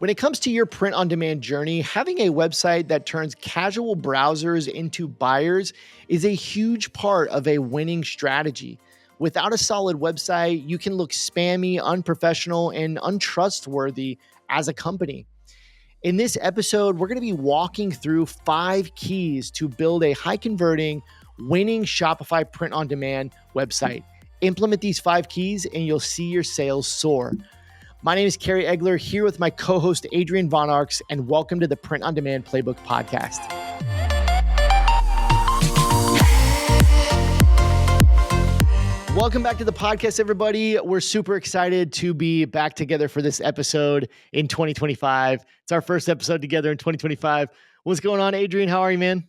When it comes to your print on demand journey, having a website that turns casual browsers into buyers is a huge part of a winning strategy. Without a solid website, you can look spammy, unprofessional, and untrustworthy as a company. In this episode, we're going to be walking through 5 keys to build a high converting, winning Shopify print on demand website. Implement these 5 keys and you'll see your sales soar. My name is Kerry Egler, here with my co-host Adrian Von Arx, and welcome to the Print on Demand Playbook podcast. Welcome back to the podcast, everybody. We're super excited to be back together for this episode in 2025. It's our first episode together in 2025. What's going on, Adrian? How are you, man?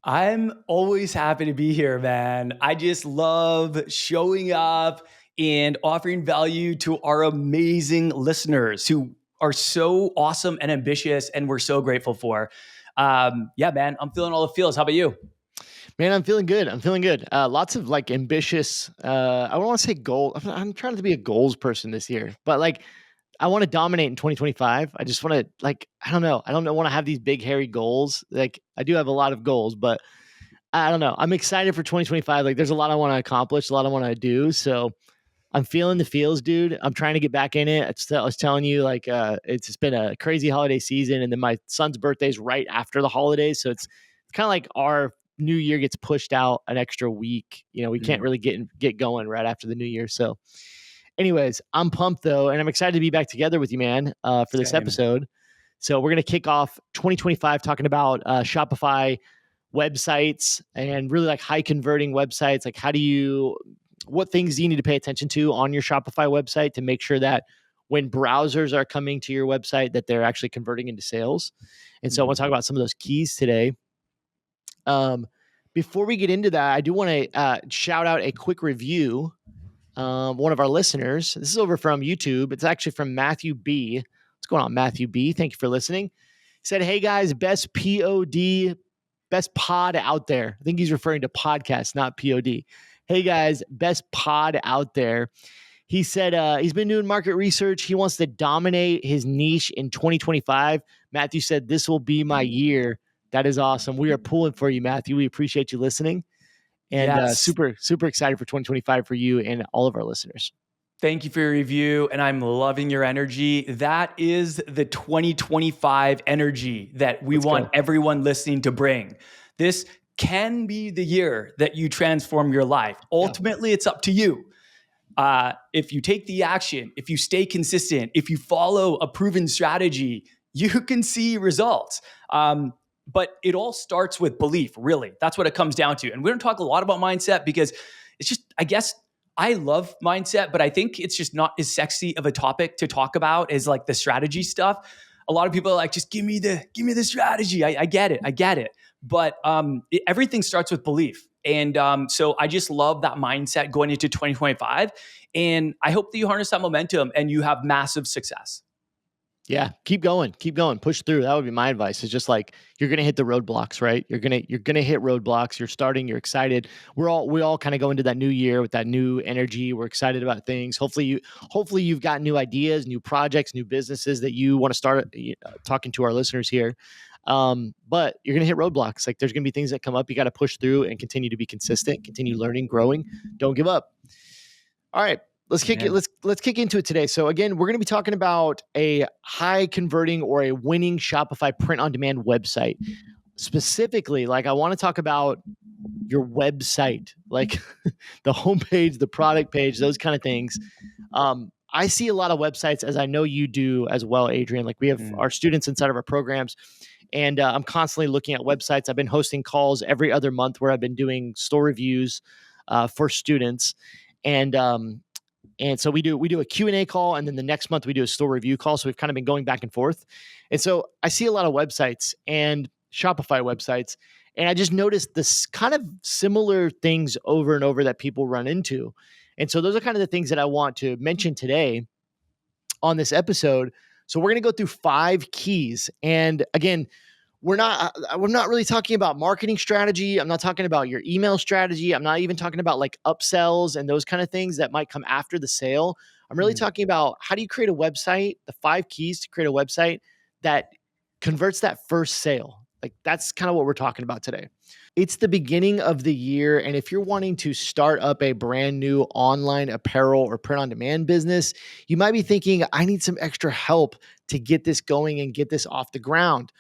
I'm always happy to be here, man. I just love showing up and offering value to our amazing listeners who are so awesome and ambitious, and we're so grateful for. Yeah, man, I'm feeling all the feels. How about you? Man, I'm feeling good. Lots of ambitious, I don't want to say goal. I'm trying to be a goals person this year, but I want to dominate in 2025. I just want to I don't know. I don't want to have these big, hairy goals. I do have a lot of goals, but I don't know. I'm excited for 2025. There's a lot I want to accomplish, a lot I want to do. So I'm feeling the feels, dude. I'm trying to get back in it. I was telling you, it's been a crazy holiday season, and then my son's birthday's right after the holidays, so it's kind of like our New Year gets pushed out an extra week. You know, we can't really get going right after the New Year. So, anyways, I'm pumped though, and I'm excited to be back together with you, man, for this episode. So we're gonna kick off 2025 talking about Shopify websites and really high converting websites. What things do you need to pay attention to on your Shopify website to make sure that when browsers are coming to your website that they're actually converting into sales? And so I want to talk about some of those keys today. Before we get into that, I do want to shout out a quick review. One of our listeners, this is over from YouTube. It's actually from Matthew B. What's going on, Matthew B? Thank you for listening. He said, "Hey guys, best pod out there." I think he's referring to podcast, not POD. "Hey guys, best pod out there." He said he's been doing market research. He wants to dominate his niche in 2025. Matthew said, "This will be my year." That is awesome. We are pulling for you, Matthew. We appreciate you listening. And super, super excited for 2025 for you and all of our listeners. Thank you for your review, and I'm loving your energy. That is the 2025 energy that we want everyone listening to bring. This can be the year that you transform your life. Ultimately, it's up to you. If you take the action, if you stay consistent, if you follow a proven strategy, you can see results. But it all starts with belief, really. That's what it comes down to. And we don't talk a lot about mindset because it's just, I guess, I love mindset, but I think it's just not as sexy of a topic to talk about as the strategy stuff. A lot of people are just give me the strategy. I get it. But everything starts with belief. And so I just love that mindset going into 2025. And I hope that you harness that momentum and you have massive success. Yeah, keep going, push through. That would be my advice. It's just you're going to hit the roadblocks, right? You're going to hit roadblocks. You're starting, you're excited. We all kind of go into that new year with that new energy. We're excited about things. Hopefully you've got new ideas, new projects, new businesses that you want to start talking to our listeners here. But you're going to hit roadblocks. There's going to be things that come up. You got to push through and continue to be consistent, continue learning, growing. Don't give up. All right. Let's kick into it today. So again, we're going to be talking about a high converting or a winning Shopify print on demand website. Specifically, I want to talk about your website, the homepage, the product page, those kind of things. I see a lot of websites, as I know you do as well, Adrian. We have our students inside of our programs, and I'm constantly looking at websites. I've been hosting calls every other month where I've been doing store reviews for students, and so we do a Q&A call, and then the next month we do a store review call. So we've kind of been going back and forth. And so I see a lot of websites and Shopify websites, and I just noticed this kind of similar things over and over that people run into. And so those are kind of the things that I want to mention today on this episode. So we're going to go through 5 keys. And again, we're not really talking about marketing strategy. I'm not talking about your email strategy. I'm not even talking about upsells and those kind of things that might come after the sale. I'm really talking about how do you create a website, the 5 keys to create a website that converts that first sale. Like that's kind of what we're talking about today. It's the beginning of the year. And if you're wanting to start up a brand new online apparel or print on demand business, you might be thinking, I need some extra help to get this going and get this off the ground.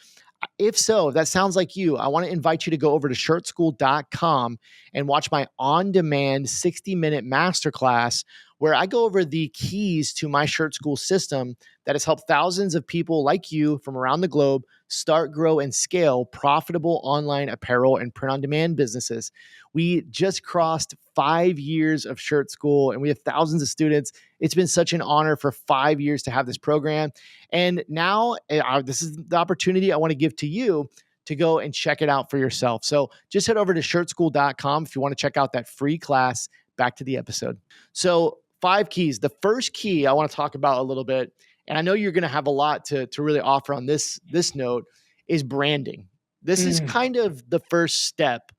If so, if that sounds like you, I want to invite you to go over to shirtschool.com and watch my on demand 60-minute masterclass where I go over the keys to my Shirt School system that has helped thousands of people like you from around the globe start, grow, and scale profitable online apparel and print on demand businesses. We just crossed 5 years of Shirt School and we have thousands of students. It's been such an honor for 5 years to have this program. And now this is the opportunity I want to give to you to go and check it out for yourself. So just head over to shirtschool.com if you want to check out that free class. Back to the episode. So 5 keys. The first key I want to talk about a little bit, and I know you're going to have a lot to really offer on this note, is branding. This is kind of the first step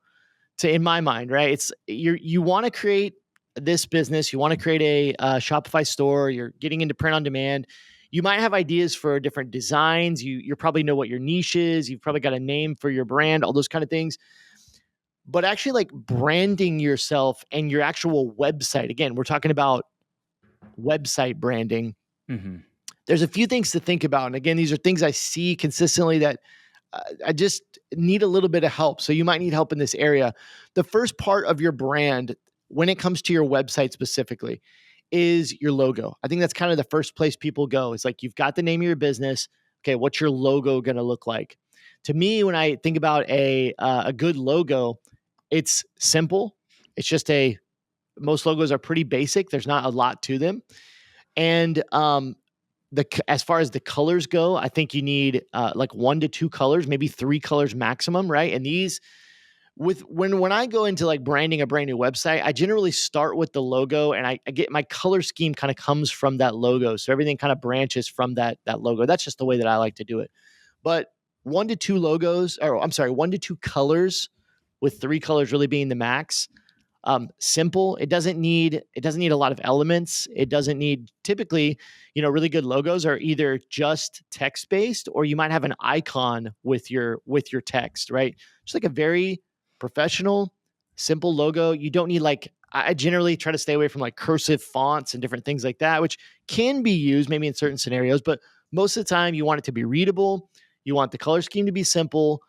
to, in my mind, right? It's you want to create this business, you want to create a Shopify store, you're getting into print on demand. You might have ideas for different designs. You probably know what your niche is. You've probably got a name for your brand, all those kind of things. But actually, like branding yourself and your actual website. Again, we're talking about website branding. Mm-hmm. There's a few things to think about. And again, these are things I see consistently that I just need a little bit of help. So you might need help in this area. The first part of your brand, when it comes to your website specifically, is your logo. I think that's kind of the first place people go. It's like, you've got the name of your business. Okay, what's your logo going to look like? To me, when I think about a good logo, it's simple. It's just most logos are pretty basic. There's not a lot to them. And as far as the colors go, I think you need like 1 to 2 colors, maybe 3 colors maximum, right? And these, when I go into like branding a brand new website, I generally start with the logo, and I get my color scheme kind of comes from that logo, so everything kind of branches from that logo. That's just the way that I like to do it. But 1 to 2 logos, or I'm sorry, 1 to 2 colors, with 3 colors really being the max. Simple. It doesn't need a lot of elements. It doesn't need, typically, really good logos are either just text based, or you might have an icon with your text, right? Just like a very professional, simple logo. You don't need, like, I generally try to stay away from like cursive fonts and different things like that, which can be used maybe in certain scenarios, but most of the time you want it to be readable. You want the color scheme to be simple.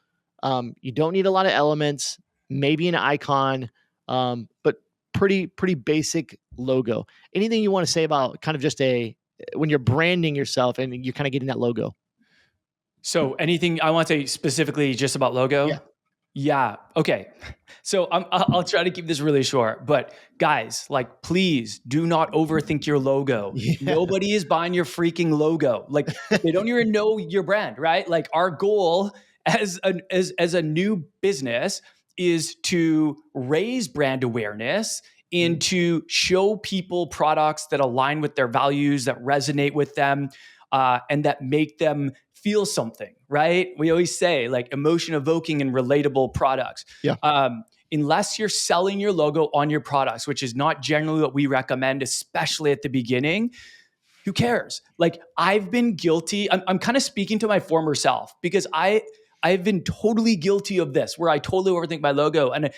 You don't need a lot of elements, maybe an icon, but pretty basic logo. Anything you want to say about kind of just when you're branding yourself and you're kind of getting that logo? So anything I want to say specifically just about Yeah. logo? Yeah. Okay. So I'll try to keep this really short, but guys, like, please do not overthink your logo. Yeah. Nobody is buying your freaking logo. Like, they don't even know your brand, right? Like, our goal as a new business is to raise brand awareness and to show people products that align with their values, that resonate with them, and that make them feel something, right? We always say, like, emotion evoking and relatable products. Yeah. Unless you're selling your logo on your products, which is not generally what we recommend, especially at the beginning, who cares? Like, I've been guilty. I'm kind of speaking to my former self, because I've been totally guilty of this, where I totally overthink my logo. And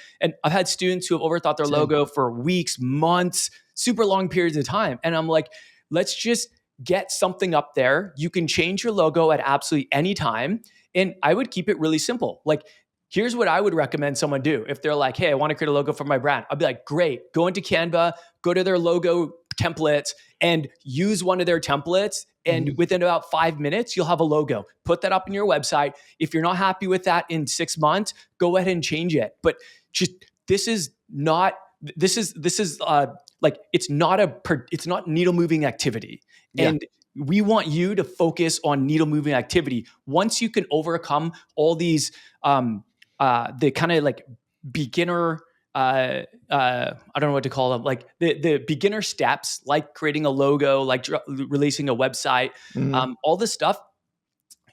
I've had students who have overthought their logo for weeks, months, super long periods of time. And I'm like, let's just get something up there. You can change your logo at absolutely any time. And I would keep it really simple. Like, here's what I would recommend someone do. If they're like, hey, I want to create a logo for my brand, I'd be like, great, go into Canva, go to their logo templates and use one of their templates. And within about 5 minutes, you'll have a logo. Put that up in your website. If you're not happy with that in 6 months, go ahead and change it. But just, it's not needle moving activity. Yeah. And we want you to focus on needle moving activity. Once you can overcome all these, the kind of like beginner, I don't know what to call them, like the beginner steps, like creating a logo, like releasing a website, all this stuff.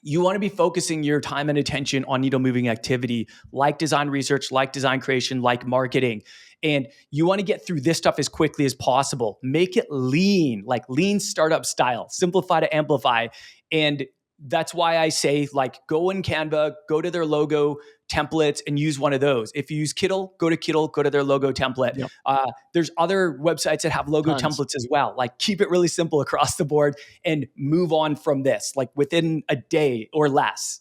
You want to be focusing your time and attention on needle moving activity, like design research, like design creation, like marketing. And you want to get through this stuff as quickly as possible. Make it lean, like lean startup style, simplify to amplify. And that's why I say, like, go in Canva, go to their logo templates and use one of those. If you use Kittl, go to their logo template. Yep. There's other websites that have logo Tons. templates as well. Like, keep it really simple across the board and move on from this, like within a day or less.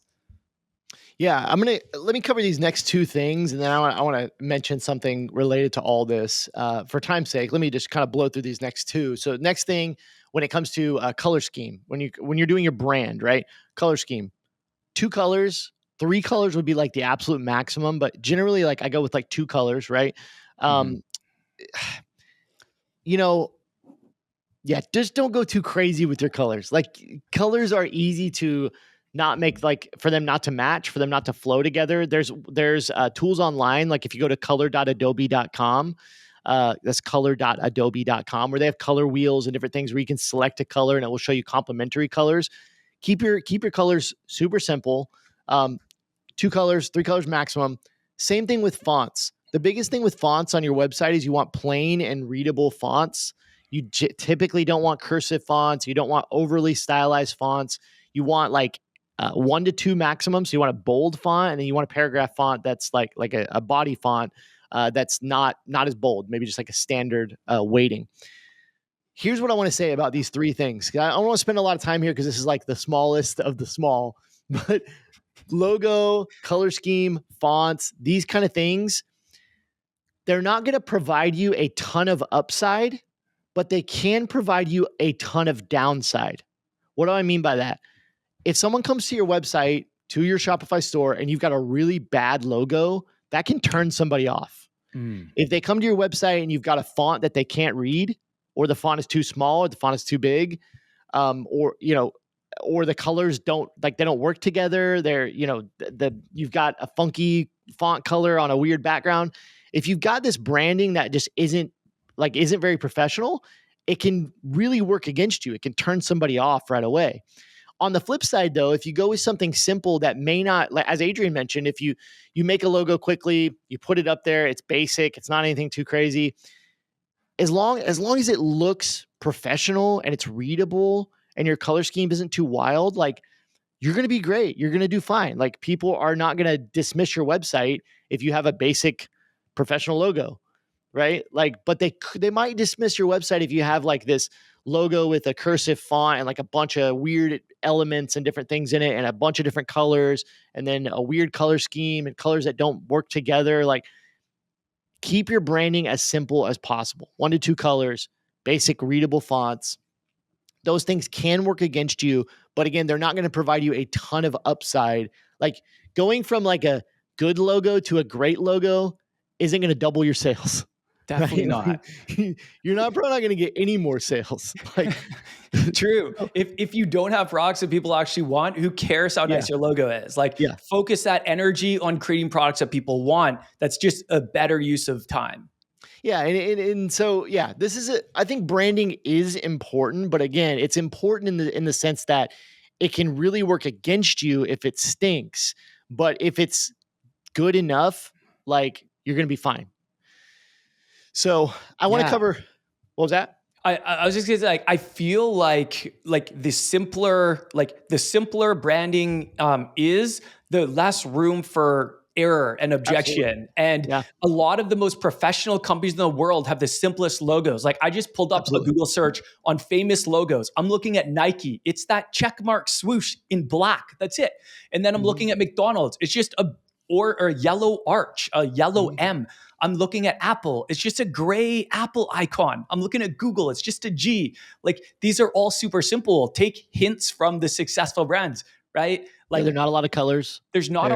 Yeah, let me cover these next two things, and then I want to mention something related to all this. For time's sake, let me just kind of blow through these next two. So, next thing, when it comes to color scheme, when you're doing your brand, right? Color scheme, two colors, three colors would be like the absolute maximum, but generally, like I go with like two colors, right? Mm-hmm. Um, you know, yeah, just don't go too crazy with your colors. Like colors are easy to not make, like for them not to match, for them not to flow together. There's tools online, like if you go to color.adobe.com, that's color.adobe.com, where they have color wheels and different things where you can select a color and it will show you complementary colors. Keep your colors super simple. Um, two colors, three colors maximum. Same thing with fonts. The biggest thing with fonts on your website is you want plain and readable fonts. You typically don't want cursive fonts. You don't want overly stylized fonts. You want like one to two maximum. So you want a bold font, and then you want a paragraph font that's like a body font that's not as bold. Maybe just like a standard weighting. Here's what I want to say about these three things. I don't want to spend a lot of time here because this is like the smallest of the small, but logo, color scheme, fonts, these kind of things, they're not going to provide you a ton of upside, but they can provide you a ton of downside. What do I mean by that? If someone comes to your website, to your Shopify store, and you've got a really bad logo, that can turn somebody off. Mm. If they come to your website and you've got a font that they can't read, or the font is too small, or the font is too big, or or the colors they don't work together. They're you've got a funky font color on a weird background. If you've got this branding that just isn't very professional, it can really work against you. It can turn somebody off right away. On the flip side, though, if you go with something simple that may not, like as Adrian mentioned, if you make a logo quickly, you put it up there, it's basic, it's not anything too crazy. As long as it looks professional and it's readable and your color scheme isn't too wild, like you're going to be great. You're going to do fine. Like people are not going to dismiss your website if you have a basic professional logo, right? Like, but they might dismiss your website if you have like this logo with a cursive font and like a bunch of weird elements and different things in it and a bunch of different colors and then a weird color scheme and colors that don't work together. Like keep your branding as simple as possible. One to two colors, basic readable fonts. Those things can work against you, but again, they're not going to provide you a ton of upside. Like going from like a good logo to a great logo isn't going to double your sales. Definitely Right? not. You're not probably not going to get any more sales. Like, True. If you don't have products that people actually want, who cares how yeah, nice your logo is? Like, yeah. focus that energy on creating products that people want. That's just a better use of time. Yeah, and so yeah, this is I think branding is important, but again, it's important in the sense that it can really work against you if it stinks, but if it's good enough, like you're going to be fine. So, I want to Yeah. cover what was that? I was just gonna say, like, I feel like the simpler branding is, the less room for error and Absolutely. objection. And Yeah, a lot of the most professional companies in the world have the simplest logos. Like, I just pulled up a absolutely. Google search on famous logos. I'm looking at Nike. It's that check mark swoosh in black. That's it. And then I'm Mhm, looking at McDonald's. It's just a yellow arch, a yellow mhm. M. I'm looking at Apple. It's just a gray Apple icon. I'm looking at Google. It's just a G. Like, these are all super simple. Take hints from the successful brands, right? Yeah, Like, they're not a lot of colors. They're there's not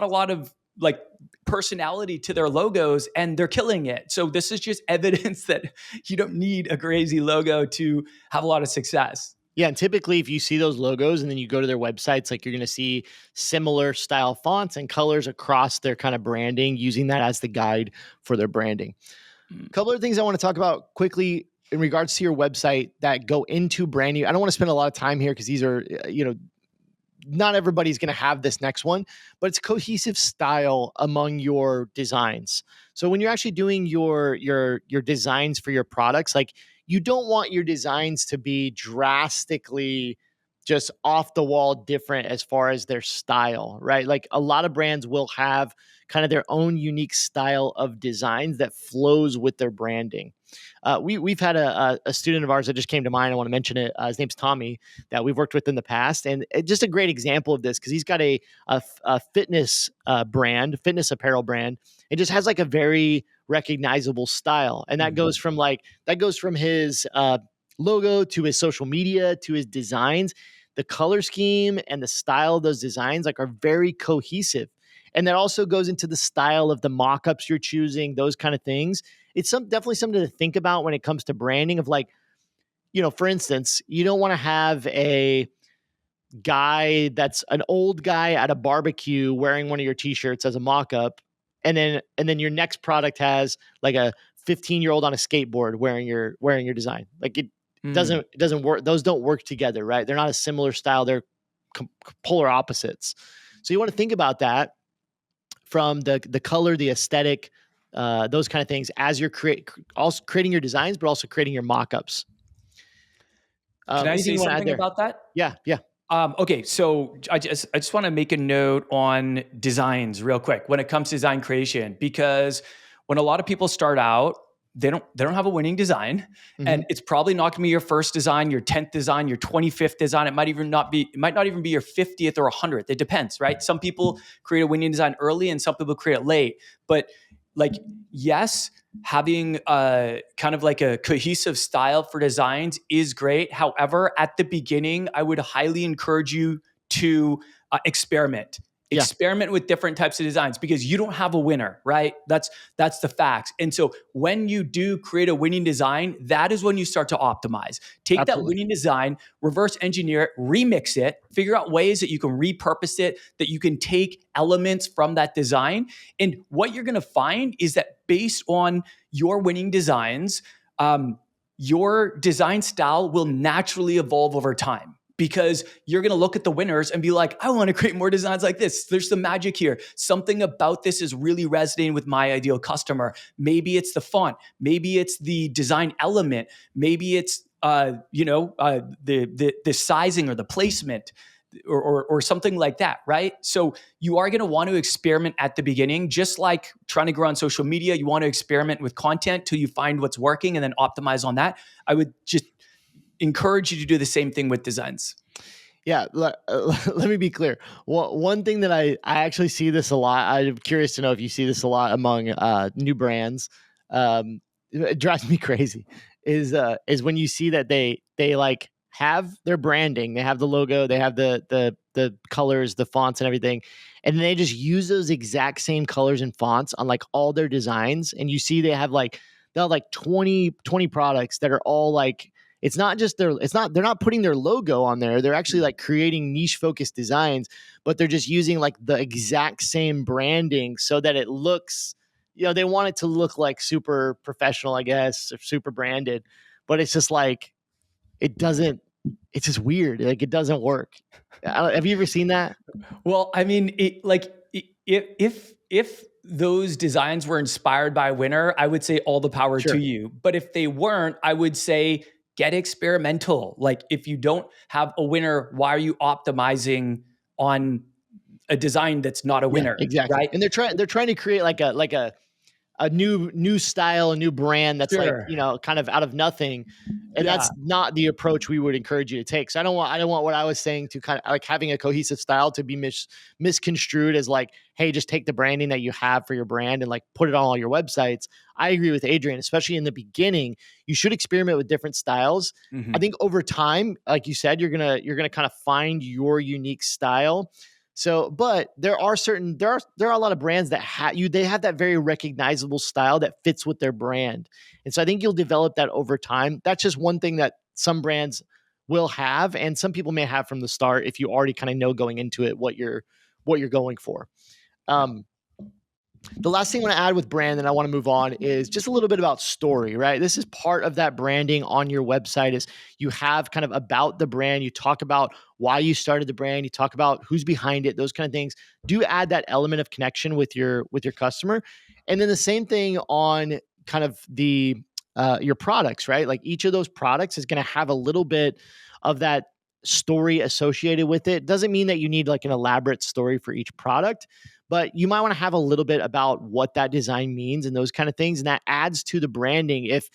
a lot of like personality to their logos, and they're killing it. So this is just evidence that you don't need a crazy logo to have a lot of success. Yeah, and typically if you see those logos and then you go to their websites, like you're going to see similar style fonts and colors across their kind of branding, using that as the guide for their branding. Mm. A couple of things I want to talk about quickly in regards to your website that go into branding. I don't want to spend a lot of time here because these are, not everybody's going to have this next one, but it's cohesive style among your designs. So when you're actually doing your designs for your products, like you don't want your designs to be drastically just off the wall different as far as their style, right? Like a lot of brands will have kind of their own unique style of designs that flows with their branding. We've had a student of ours that just came to mind. I want to mention it. His name's Tommy, that we've worked with in the past, and just a great example of this because he's got a fitness brand, fitness apparel brand. It just has like a very recognizable style, and that goes from his logo to his social media to his designs. The color scheme and the style of those designs like are very cohesive. And that also goes into the style of the mock-ups you're choosing, those kind of things. It's definitely something to think about when it comes to branding of like, for instance, you don't want to have a guy that's an old guy at a barbecue wearing one of your t-shirts as a mock-up, and then your next product has like a 15-year-old on a skateboard wearing your design. Like it doesn't work. Those don't work together, right? They're not a similar style. They're polar opposites. So you want to think about that from the color, the aesthetic, those kind of things as you're also creating your designs, but also creating your mock-ups. Can I Anything say you want to add something there? about that? Yeah, yeah, Okay, so I just want to make a note on designs real quick when it comes to design creation, because when a lot of people start out, they don't have a winning design, hmm and it's probably not going to be your first design, your 10th design, your 25th design. It might not even be your 50th or 100th. It depends, right? Some people create a winning design early, and some people create it late. But like, yes, having a kind of like a cohesive style for designs is great. However, at the beginning, I would highly encourage you to experiment. yeah, Experiment with different types of designs, because you don't have a winner, right? That's the facts. And so when you do create a winning design, that is when you start to optimize. Take that absolutely. winning design, reverse engineer it, remix it, figure out ways that you can repurpose it, that you can take elements from that design. And what you're going to find is that based on your winning designs, your design style will naturally evolve over time, because you're going to look at the winners and be like, I want to create more designs like this. There's some magic here. Something about this is really resonating with my ideal customer. Maybe it's the font. Maybe it's the design element. Maybe it's the sizing or the placement, or something like that, right? So you are going to want to experiment at the beginning, just like trying to grow on social media. You want to experiment with content till you find what's working and then optimize on that. I would just encourage you to do the same thing with designs. Yeah, let me be clear. One thing that I actually see this a lot. I'm curious to know if you see this a lot among new brands. It drives me crazy. Is when you see that they like have their branding, they have the logo, they have the colors, the fonts, and everything, and they just use those exact same colors and fonts on like all their designs. And you see they'll have like 20 products that are all like, they're not putting their logo on there. They're actually like creating niche focused designs, but they're just using like the exact same branding so that it looks, they want it to look like super professional, I guess, or super branded, but it's just like, it doesn't, it's just weird. Like it doesn't work. Have you ever seen that? Well, I mean, if those designs were inspired by a winner, I would say all the power to Sure. you. But if they weren't, I would say get experimental. Like, if you don't have a winner, why are you optimizing on a design that's not a Yeah, winner, exactly. right? And they're trying to create like a new style, a new brand that's like, Sure. kind of out of nothing. And Yeah. that's not the approach we would encourage you to take. So I don't want what I was saying to kind of like having a cohesive style to be misconstrued as like, hey, just take the branding that you have for your brand and like put it on all your websites. I agree with Adrian, especially in the beginning, you should experiment with different styles. I Mhm. think over time, like you said, you're gonna kind of find your unique style. So, but there are a lot of brands that they have that very recognizable style that fits with their brand. And so I think you'll develop that over time. That's just one thing that some brands will have and some people may have from the start if you already kind of know going into it what you're going for. Um the last thing I want to add with brand, and I want to move on, is just a little bit about story, right? This is part of that branding on your website is you have kind of about the brand, you talk about why you started the brand, you talk about who's behind it, those kind of things. Do add that element of connection with your customer. And then the same thing on kind of the your products, right? Like each of those products is going to have a little bit of that story associated with it. Doesn't mean that you need like an elaborate story for each product, but you might want to have a little bit about what that design means and those kind of things. And that adds to the branding if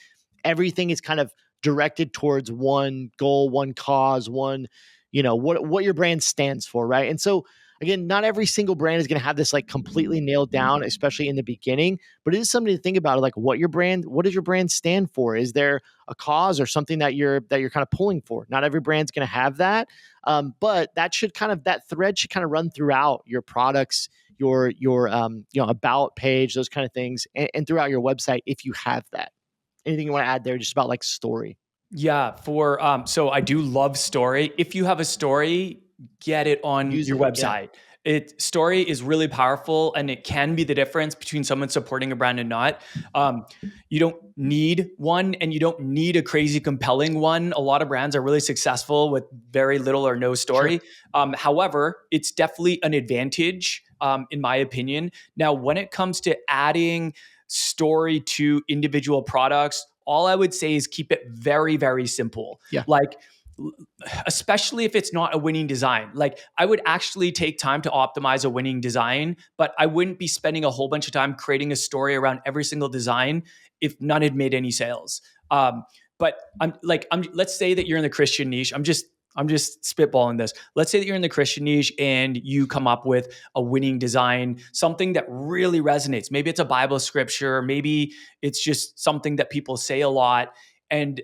everything is kind of directed towards one goal, one cause, one, what your brand stands for, right? And so again, not every single brand is going to have this like completely nailed down, especially in the beginning, but it is something to think about, like what does your brand stand for? Is there a cause or something that you're kind of pulling for? Not every brand's going to have that. But that thread should kind of run throughout your products, your about page, those kind of things, and throughout your website if you have that. Anything you want to add there, just about like story? Yeah, so I do love story. If you have a story, get it on Use your it. Yeah. website. Story is really powerful, and it can be the difference between someone supporting a brand and not. You don't need one, and you don't need a crazy compelling one. A lot of brands are really successful with very little or no Sure. story. However, it's definitely an advantage, in my opinion. Now, when it comes to adding story to individual products, all I would say is keep it very, very simple. Yeah. Like, especially if it's not a winning design. Like, I would actually take time to optimize a winning design, but I wouldn't be spending a whole bunch of time creating a story around every single design if none had made any sales. But let's say that you're in the Christian niche. I'm just spitballing this. Let's say that you're in the Christian niche and you come up with a winning design, something that really resonates. Maybe it's a Bible scripture, maybe it's just something that people say a lot, and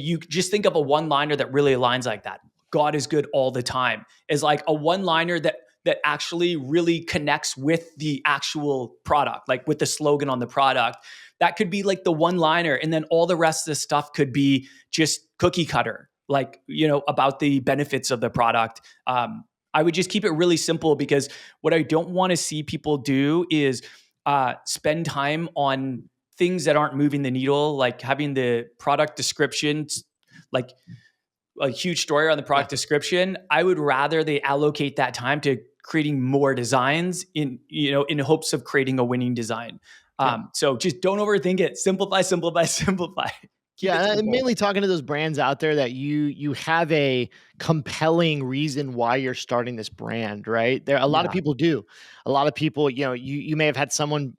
you just think of a one-liner that really aligns like that. God is good all the time is like a one-liner that actually really connects with the actual product, like with the slogan on the product. That could be like the one-liner, and then all the rest of the stuff could be just cookie cutter, like, about the benefits of the product. I would just keep it really simple, because what I don't want to see people do is spend time on things that aren't moving the needle, like having the product description, like a huge story on the Yeah. product description. I would rather they allocate that time to creating more designs in hopes of creating a winning design. Yeah. So just don't overthink it. Simplify, simplify, simplify. Keep it Yeah, and simple. mainly talking to those brands out there that you have a compelling reason why you're starting this brand, right? There a lot of Yeah. people do. A lot of people, you may have had someone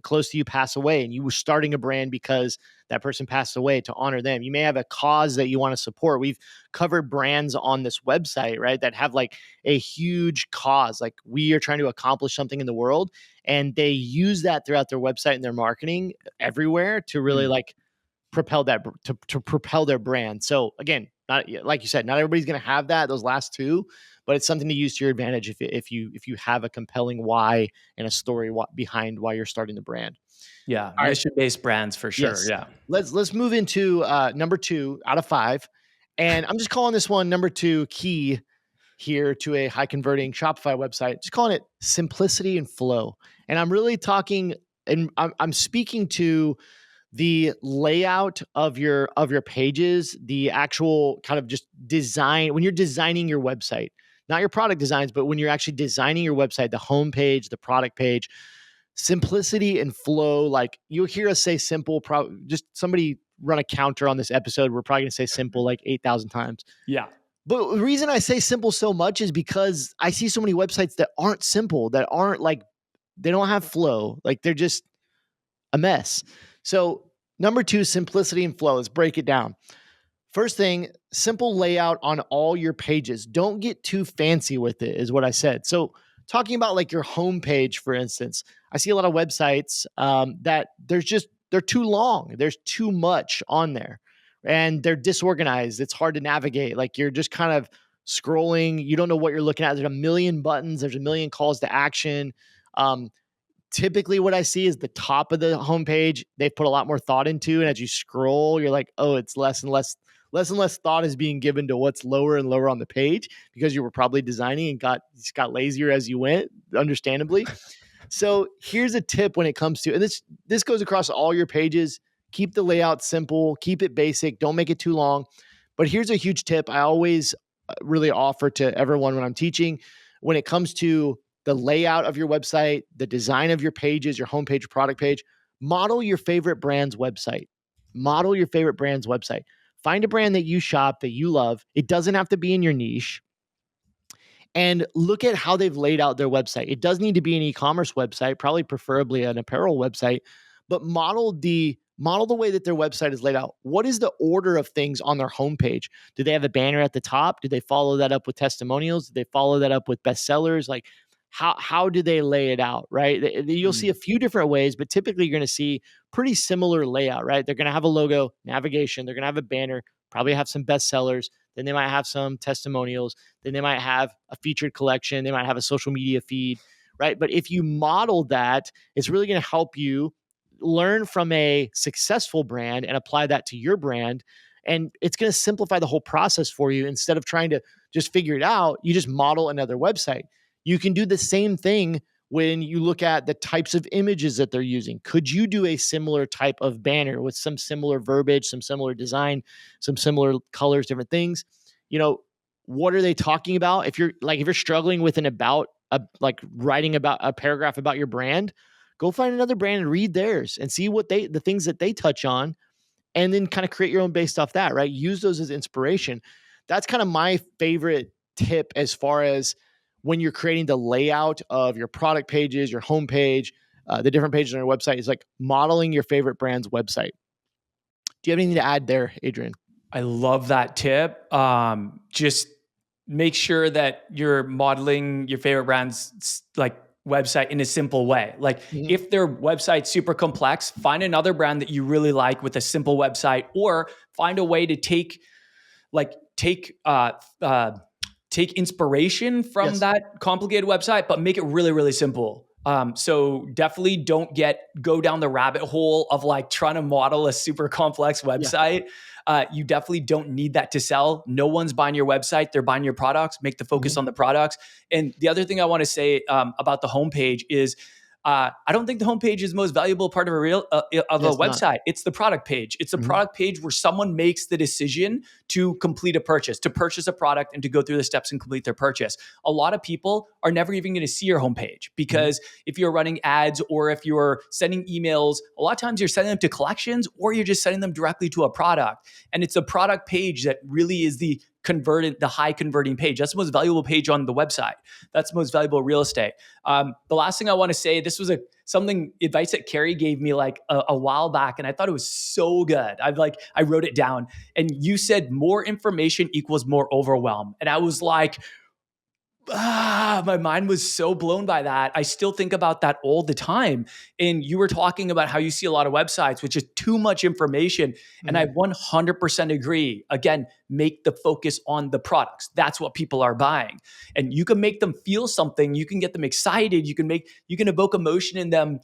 close to you pass away, and you were starting a brand because that person passed away to honor them. You may have a cause that you want to support. We've covered brands on this website, right, that have like a huge cause, like we are trying to accomplish something in the world, and they use that throughout their website and their marketing everywhere to really Mm. like propel their brand. So again, not like you said, not everybody's going to have those last two, but it's something to use to your advantage if you have a compelling why and a story behind why you're starting the brand. Yeah. All right. Mission-based brands for sure. Yes. Yeah. Let's move into number 2 out of 5. And I'm just calling this one number 2 key here to a high converting Shopify website. Just calling it simplicity and flow. And I'm really talking and I'm speaking to the layout of your pages, the actual kind of just design when you're designing your website, not your product designs, but when you're actually designing your website, the home page, the product page, simplicity and flow. Like you'll hear us say simple, just somebody run a counter on this episode. We're probably going to say simple like 8,000 times. Yeah. But the reason I say simple so much is because I see so many websites that aren't simple, that aren't like, they don't have flow. Like they're just a mess. So, number 2, simplicity and flow. Let's break it down. First thing, simple layout on all your pages. Don't get too fancy with it, is what I said. So, talking about like your homepage, for instance, I see a lot of websites that they're too long. There's too much on there, and they're disorganized. It's hard to navigate. Like you're just kind of scrolling. You don't know what you're looking at. There's a million buttons. There's a million calls to action. Um, Typically what I see is the top of the homepage, they've put a lot more thought into. And as you scroll, you're like, oh, it's less and less thought is being given to what's lower and lower on the page because you were probably designing and got lazier as you went, understandably. So here's a tip when it comes to, and this goes across all your pages. Keep the layout simple, keep it basic, don't make it too long. But here's a huge tip I always really offer to everyone when I'm teaching when it comes to the layout of your website, the design of your pages, your homepage, product page. Model your favorite brand's website. Model your favorite brand's website. Find a brand that you shop, that you love. It doesn't have to be in your niche, and look at how they've laid out their website. It does need to be an e-commerce website, probably preferably an apparel website, but model the way that their website is laid out. What is the order of things on their homepage? Do they have a banner at the top? Do they follow that up with testimonials? Do they follow that up with bestsellers? Like how do they lay it out, right? You'll see a few different ways, but typically you're going to see pretty similar layout, right? They're going to have a logo, navigation, they're going to have a banner, probably have some bestsellers, then they might have some testimonials, then they might have a featured collection, they might have a social media feed, right? But if you model that, it's really going to help you learn from a successful brand and apply that to your brand. And it's going to simplify the whole process for you. Instead of trying to just figure it out, you just model another website. You can do the same thing when you look at the types of images that they're using. Could you do a similar type of banner with some similar verbiage, some similar design, some similar colors, different things? You know, what are they talking about? If you're struggling with like writing about a paragraph about your brand, go find another brand and read theirs and see the things that they touch on, and then kind of create your own based off that, right? Use those as inspiration. That's kind of my favorite tip as far as when you're creating the layout of your product pages, your homepage, the different pages on your website, is like modeling your favorite brand's website. Do you have anything to add there, Adrian? I love that tip. Just make sure that you're modeling your favorite brand's like website in a simple way. Like if their website's super complex, find another brand that you really like with a simple website, or find a way to take inspiration from that complicated website, but make it really, really simple. So definitely don't go down the rabbit hole of like trying to model a super complex website. You definitely don't need that to sell. No one's buying your website. They're buying your products. Make the focus on the products. And the other thing I want to say about the homepage is, I don't think the homepage is the most valuable part of a website. Not. It's the product page. It's a product page where someone makes the decision to complete a purchase, to purchase a product, and to go through the steps and complete their purchase. A lot of people are never even going to see your homepage, because if you're running ads or if you're sending emails, a lot of times you're sending them to collections, or you're just sending them directly to a product. And it's a product page that really is the high converting page. That's the most valuable page on the website. That's the most valuable real estate. The last thing I want to say, this was something advice that Kerry gave me like a while back, and I thought it was so good. I wrote it down, and you said more information equals more overwhelm. And I was like, my mind was so blown by that. I still think about that all the time. And you were talking about how you see a lot of websites, which is too much information. And I 100% agree. Again, make the focus on the products. That's what people are buying. And you can make them feel something. You can get them excited. You can evoke emotion in them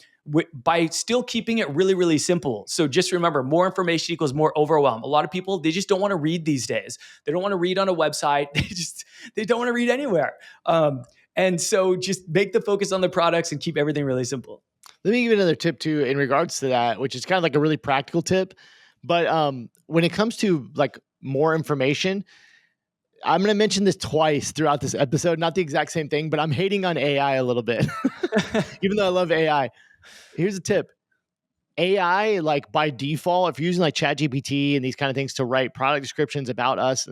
by still keeping it really, really simple. So just remember, more information equals more overwhelm. A lot of people, they just don't want to read these days. They don't want to read on a website. They don't want to read anywhere. And so just make the focus on the products and keep everything really simple. Let me give you another tip too, in regards to that, which is kind of like a really practical tip. But when it comes to like more information, I'm going to mention this twice throughout this episode, not the exact same thing, but I'm hating on AI a little bit, even though I love AI. Here's a tip. AI, like by default, if you're using like ChatGPT and these kind of things to write product descriptions about us,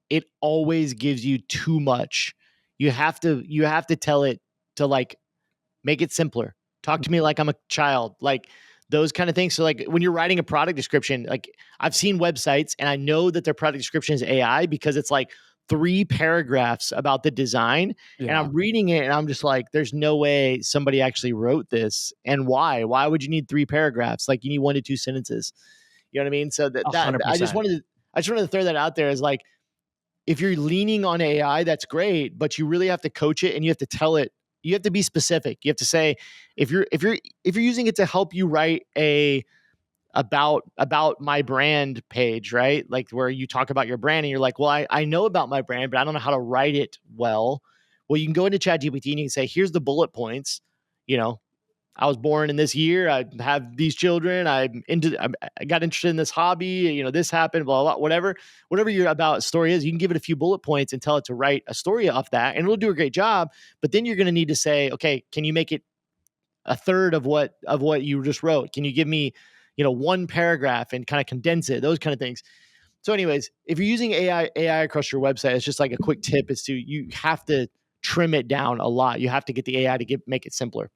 it always gives you too much. You have to tell it to like make it simpler. Talk to me like I'm a child, like those kind of things. So like when you're writing a product description, like I've seen websites and I know that their product description is AI because it's like 3 paragraphs about the design. And I'm reading it and I'm just like, there's no way somebody actually wrote this. And why would you need 3 paragraphs? Like you need 1 to 2 sentences. You know what I mean? So that 100%. I just wanted to throw that out there as like, if you're leaning on AI, that's great, but you really have to coach it and you have to tell it. You have to be specific. You have to say, if you're using it to help you write about my brand page, right? Like where you talk about your brand and you're like, well, I know about my brand, but I don't know how to write it well. Well, you can go into ChatGPT and you can say, here's the bullet points. You know, I was born in this year. I have these children. I got interested in this hobby. You know, this happened, blah, blah, whatever your about story is, you can give it a few bullet points and tell it to write a story off that and it'll do a great job. But then you're going to need to say, okay, can you make it a third of what you just wrote? Can you give me, 1 paragraph and kind of condense it? Those kind of things. So, anyways, if you're using AI across your website, it's just like a quick tip is to you have to trim it down a lot. You have to get the AI to make it simpler.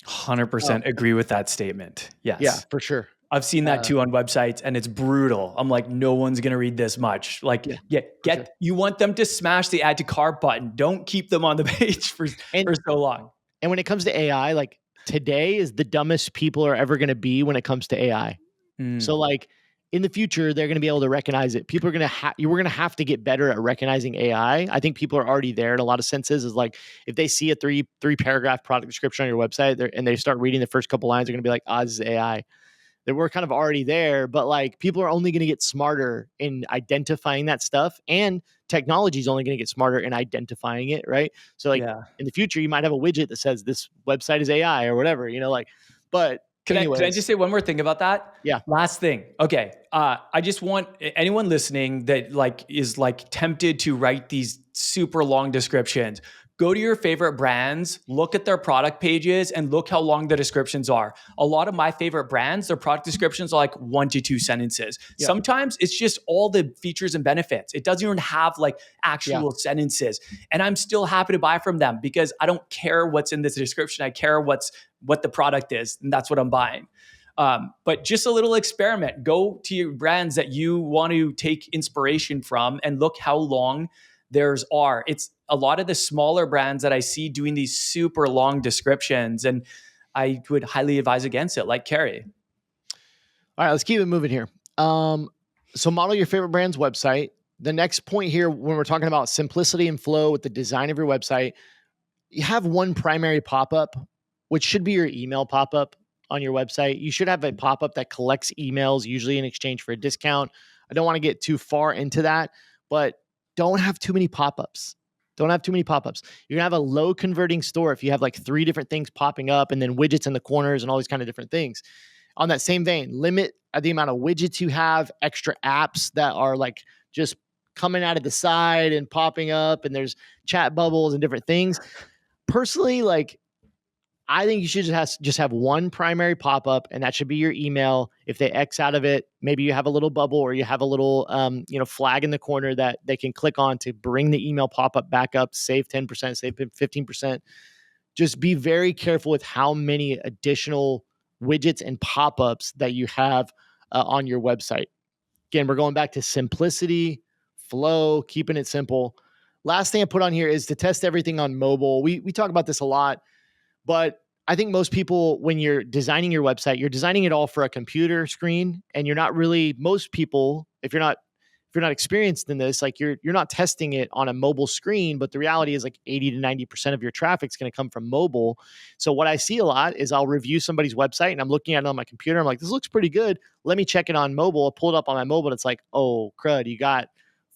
100% agree with that statement. Yeah, Yes. for sure. I've seen that too on websites and it's brutal. I'm like, no one's going to read this much. Like, Yeah, for sure. you want them to smash the add to cart button. Don't keep them on the page for And so long. and when it comes to AI, like today is the dumbest people are ever going to be when it comes to AI. So Mm, like in the future, they're going to be able to recognize it. People are going to we're going to have to get better at recognizing AI. I think people are already there in a lot of senses. Is like if they see a three paragraph product description on your website and they start reading the first couple lines, they're going to be like, "Ah, this is AI." That we're kind of already there, but like people are only going to get smarter in identifying that stuff, and technology is only going to get smarter in identifying it, right? So like yeah. in the future, you might have a widget that says this website is AI or whatever, like. But Can I anyways, just say one more thing about that? yeah, Last thing. Okay. I just want anyone listening that like is like tempted to write these super long descriptions. Go to your favorite brands, look at their product pages, and look how long the descriptions are. A lot of my favorite brands, their product descriptions are like 1 to 2 sentences. yeah, Sometimes it's just all the features and benefits. It doesn't even have like yeah. actual sentences. And I'm still happy to buy from them because I don't care what's in this description. I care what the product is, and that's what I'm buying. But just a little experiment. Go to your brands that you want to take inspiration from and look how long theirs are. It's a lot of the smaller brands that I see doing these super long descriptions, and I would highly advise against it, like Kerry. All right, let's keep it moving here. So model your favorite brand's website. The next point here, when we're talking about simplicity and flow with the design of your website, you have one primary pop-up, which should be your email pop-up on your website. You should have a pop-up that collects emails, usually in exchange for a discount. I don't want to get too far into that, but don't have too many pop-ups. Don't have too many pop-ups. You're gonna have a low converting store if you have like 3 different things popping up and then widgets in the corners and all these kind of different things. On that same vein, limit the amount of widgets you have, extra apps that are like just coming out of the side and popping up, and there's chat bubbles and different things. Personally, like I think you should just have one primary pop up, and that should be your email. If they X out of it, maybe you have a little bubble or you have a little flag in the corner that they can click on to bring the email pop up back up. Save 10%, save 15%. Just be very careful with how many additional widgets and pop ups that you have on your website. Again, we're going back to simplicity, flow, keeping it simple. Last thing I put on here is to test everything on mobile. We talk about this a lot, but I think most people, when you're designing your website, you're designing it all for a computer screen, and you're not really. Most people, if you're not experienced in this, like you're not testing it on a mobile screen. But the reality is, like 80 to 90% of your traffic is going to come from mobile. So what I see a lot is I'll review somebody's website, and I'm looking at it on my computer. I'm like, this looks pretty good. Let me check it on mobile. I pull it up on my mobile. And it's like, oh crud, you got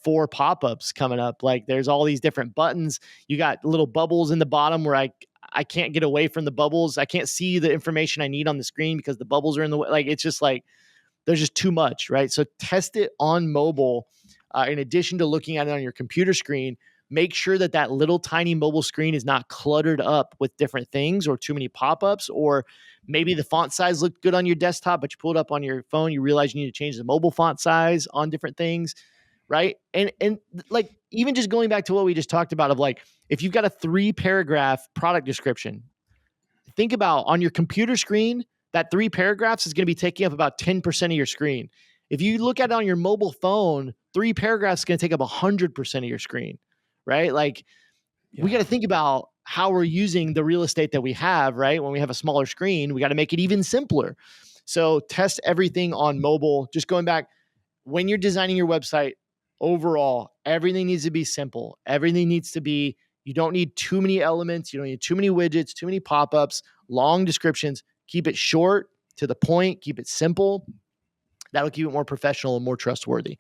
4 pop-ups coming up. Like there's all these different buttons. You got little bubbles in the bottom where I can't get away from the bubbles. I can't see the information I need on the screen because the bubbles are in the way. Like it's just like there's just too much, right? So test it on mobile. In addition to looking at it on your computer screen, make sure that that little tiny mobile screen is not cluttered up with different things or too many pop-ups, or maybe the font size looked good on your desktop, but you pull it up on your phone, you realize you need to change the mobile font size on different things, right? And like even just going back to what we just talked about of like if you've got a 3 paragraph product description, think about on your computer screen, that 3 paragraphs is going to be taking up about 10% of your screen. If you look at it on your mobile phone, 3 paragraphs is going to take up 100% of your screen, right? Like we got to think about how we're using the real estate that we have, right? When we have a smaller screen, we got to make it even simpler. So test everything on mobile. Just going back, when you're designing your website, overall, everything needs to be simple. Everything needs to be, you don't need too many elements. You don't need too many widgets, too many pop ups, long descriptions. Keep it short, to the point, keep it simple. That'll keep it more professional and more trustworthy.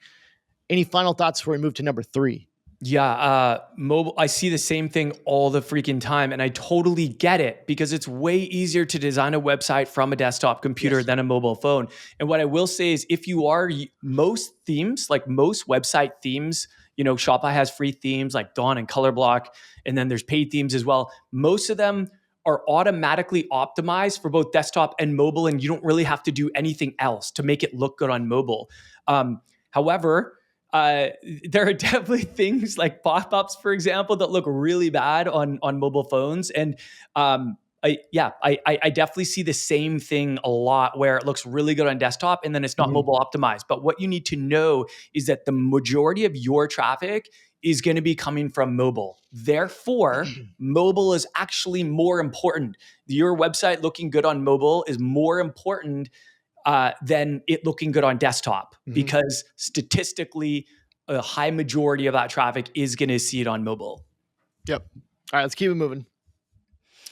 Any final thoughts before we move to number 3? Yeah, mobile. I see the same thing all the freaking time, and I totally get it because it's way easier to design a website from a desktop computer Yes. than a mobile phone. And what I will say is, if you are most themes, like most website themes, Shopify has free themes like Dawn and Color Block, and then there's paid themes as well. Most of them are automatically optimized for both desktop and mobile, and you don't really have to do anything else to make it look good on mobile. However, there are definitely things like pop-ups, for example, that look really bad on mobile phones. And I definitely see the same thing a lot where it looks really good on desktop and then it's not Mhm. mobile optimized. But what you need to know is that the majority of your traffic is going to be coming from mobile. Therefore, mobile is actually more important. Your website looking good on mobile is more important than it looking good on desktop, Mhm. because statistically, a high majority of that traffic is going to see it on mobile. Yep. All right, let's keep it moving.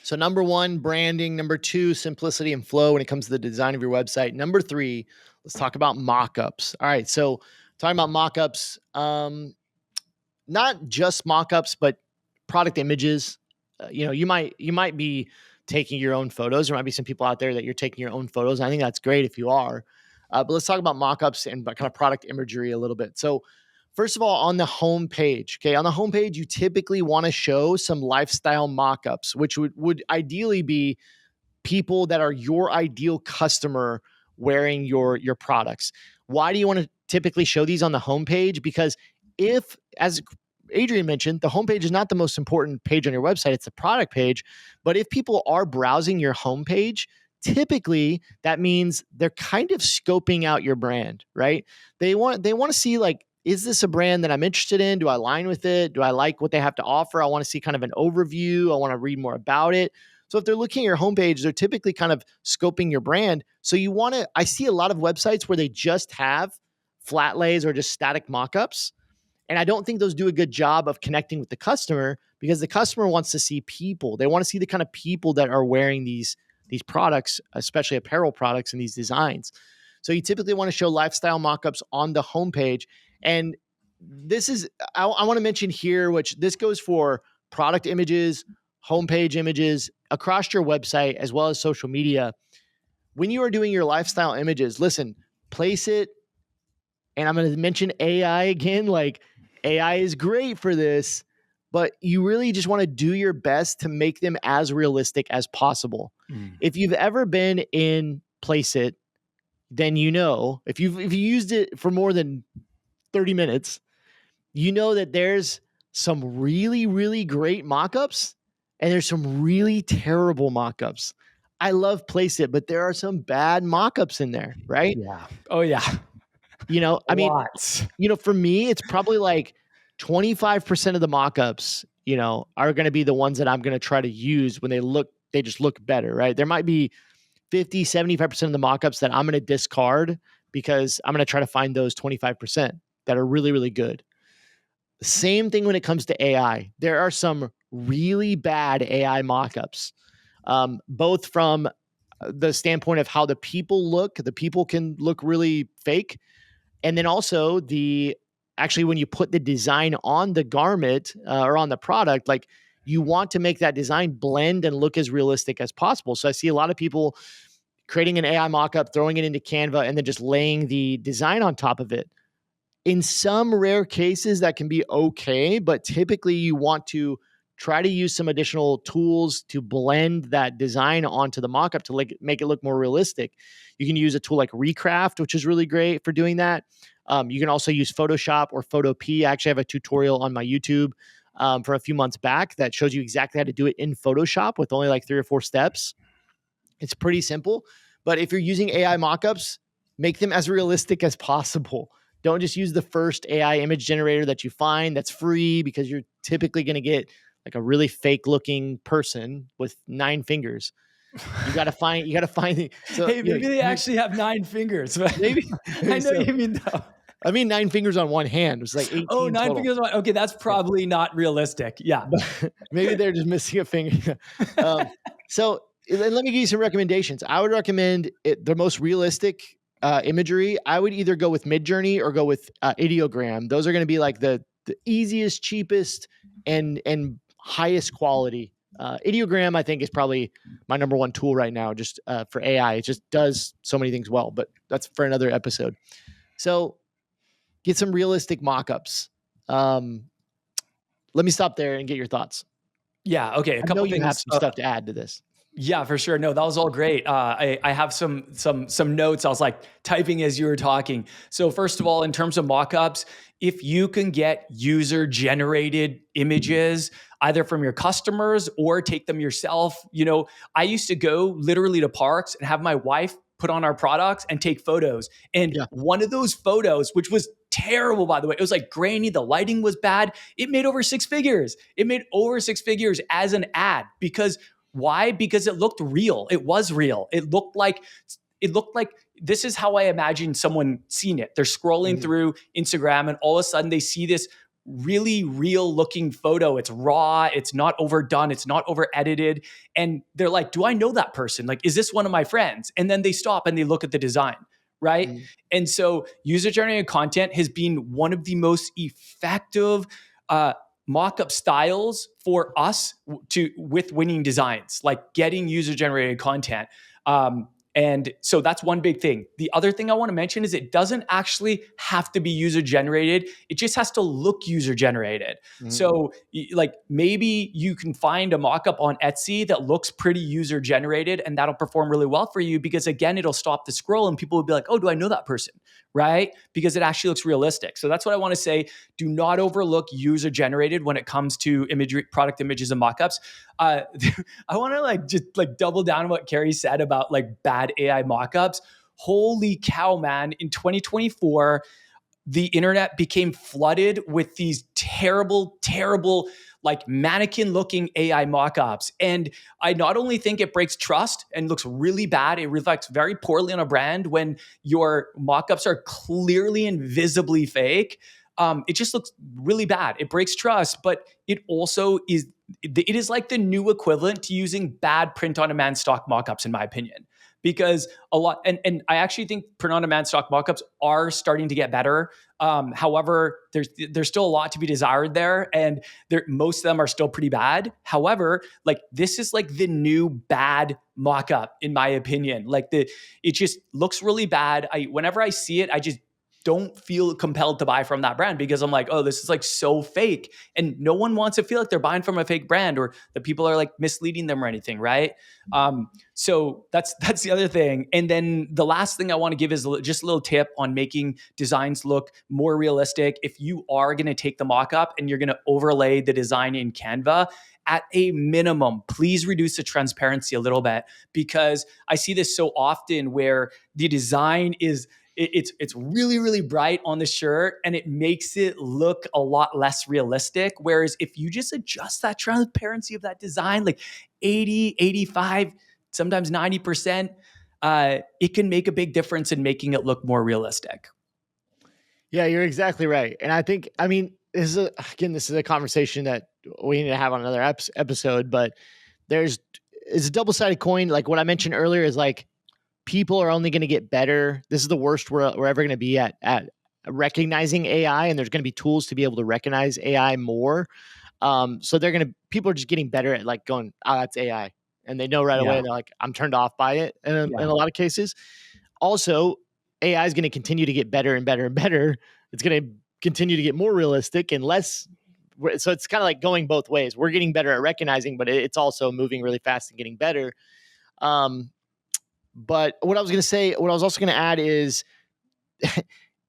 So number one, branding. Number two, simplicity and flow when it comes to the design of your website. Number three, let's talk about mockups. All right, so talking about mockups, not just mockups, but product images. You might be taking your own photos. There might be some people out there that you're taking your own photos. I think that's great if you are. But let's talk about mockups and kind of product imagery a little bit. So first of all, on the home page, okay, on the home page, you typically want to show some lifestyle mockups, which would ideally be people that are your ideal customer wearing your products. Why do you want to typically show these on the homepage? Because if, as Adrian mentioned, the homepage is not the most important page on your website, it's the product page. But if people are browsing your homepage, typically that means they're kind of scoping out your brand, right? They want to see, like, is this a brand that I'm interested in? Do I align with it? Do I like what they have to offer? I want to see kind of an overview. I want to read more about it. So if they're looking at your homepage, they're typically kind of scoping your brand. So you want to, I see a lot of websites where they just have flat lays or just static mockups. And I don't think those do a good job of connecting with the customer, because the customer wants to see people. They want to see the kind of people that are wearing these products, especially apparel products and these designs. So you typically want to show lifestyle mockups on the homepage. And this is, I want to mention here, which this goes for product images, homepage images across your website, as well as social media. When you are doing your lifestyle images, listen, place it. And I'm going to mention AI again. Like, AI is great for this, but you really just want to do your best to make them as realistic as possible. Mm. If you've ever been in Place It, then you know, if you used it for more than 30 minutes, you know that there's some really, really great mockups and there's some really terrible mockups. I love Place It, but there are some bad mockups in there, right? Yeah. Oh, yeah. I mean, Lots. for me, it's probably like 25% of the mockups, are going to be the ones that I'm going to try to use when they just look better, right? There might be 50, 75% of the mockups that I'm going to discard because I'm going to try to find those 25% that are really, really good. Same thing when it comes to AI. There are some really bad AI mockups, both from the standpoint of how the people look. The people can look really fake, and then also actually when you put the design on the garment or on the product, like, you want to make that design blend and look as realistic as possible. So I see a lot of people creating an AI mockup, throwing it into Canva, and then just laying the design on top of it. In some rare cases, that can be okay, but typically you want to try to use some additional tools to blend that design onto the mockup to make it look more realistic. You can use a tool like Recraft, which is really great for doing that. You can also use Photoshop or Photopea. I actually have a tutorial on my YouTube from a few months back that shows you exactly how to do it in Photoshop with only like 3 or 4 steps. It's pretty simple. But if you're using AI mockups, make them as realistic as possible. Don't just use the first AI image generator that you find that's free, because you're typically going to get like a really fake looking person with 9 fingers. You got to find the, so, Hey, maybe they actually have 9 fingers. maybe, I maybe know so. you mean though. I mean, 9 fingers on one hand. It's like Oh, 18 9 total. fingers. Okay, that's Yeah. probably not realistic. Yeah. But maybe they're just missing a finger. um, so let me give you some recommendations. I would recommend the most realistic imagery. I would either go with Midjourney or go with Ideogram. Those are going to be like the easiest, cheapest, and highest quality. Ideogram, I think, is probably my number one tool right now, just for AI. It just does so many things well, but that's for another episode. So get some realistic mock-ups. Let me stop there and get your thoughts. Yeah. Okay. A I know couple you have things. some stuff to add to this. Yeah, for sure. No, that was all great. I have some notes. I was like typing as you were talking. So first of all, in terms of mockups, if you can get user generated images either from your customers or take them yourself, I used to go literally to parks and have my wife put on our products and take photos. And Yeah. one of those photos, which was terrible, by the way, it was like grainy, the lighting was bad. It made over six figures. It made over six figures as an ad because why? Because it looked real. It was real. It looked like this is how I imagine someone seeing it. They're scrolling Mhm. through Instagram and all of a sudden they see this really real looking photo. It's raw, it's not overdone, it's not over edited. And they're like, do I know that person? Like, is this one of my friends? And then they stop and they look at the design, right? Mhm. And so user generated content has been one of the most effective uh, mock-up styles for us to with winning designs, like getting user generated content. And so that's one big thing. The other thing I want to mention is it doesn't actually have to be user generated. It just has to look user generated. Mhm. So like maybe you can find a mock-up on Etsy that looks pretty user generated and that'll perform really well for you because again, it'll stop the scroll and people will be like, oh, do I know that person? Right? Because it actually looks realistic. So that's what I want to say. Do not overlook user generated when it comes to imagery, product images and mockups. Uh, I want to just double down on what Kerry said about like bad AI mockups. Holy cow, man. In 2024, the internet became flooded with these terrible, terrible, like mannequin looking AI mockups. And I not only think it breaks trust and looks really bad, it reflects very poorly on a brand when your mockups are clearly and visibly fake. It just looks really bad. It breaks trust, but it also is. It is like the new equivalent to using bad print on demand stock mockups, in my opinion, because a lot, and I actually think print on demand stock mockups are starting to get better. However, there's still a lot to be desired there, and most of them are still pretty bad. However, like this is like the new bad mock-up, in my opinion. It just looks really bad. Whenever I see it, I just don't feel compelled to buy from that brand because I'm like, oh, this is like so fake, and no one wants to feel like they're buying from a fake brand or that people are like misleading them or anything, right? So that's the other thing. And then the last thing I want to give is just a little tip on making designs look more realistic. If you are going to take the mock-up and you're going to overlay the design in Canva, at a minimum, please reduce the transparency a little bit because I see this so often where the design is it's really really bright on the shirt and it makes it look a lot less realistic, whereas if you just adjust that transparency of that design like 80, 85, sometimes 90%, it can make a big difference in making it look more realistic. Yeah, you're exactly right. And I think, I mean, this is a conversation that we need to have on another episode, but there's, it's a double sided coin. Like what I mentioned earlier is like, people are only going to get better. This is the worst we're ever going to be at recognizing AI, and there's going to be tools to be able to recognize AI more. So people are just getting better at like going, oh, that's AI, and they know right away. Yeah. And they're like, I'm turned off by it. And in Yeah. a lot of cases, also AI is going to continue to get better and better and better. It's going to continue to get more realistic and less. So it's kind of like going both ways. We're getting better at recognizing, but it's also moving really fast and getting better. Um, but what I was also going to add is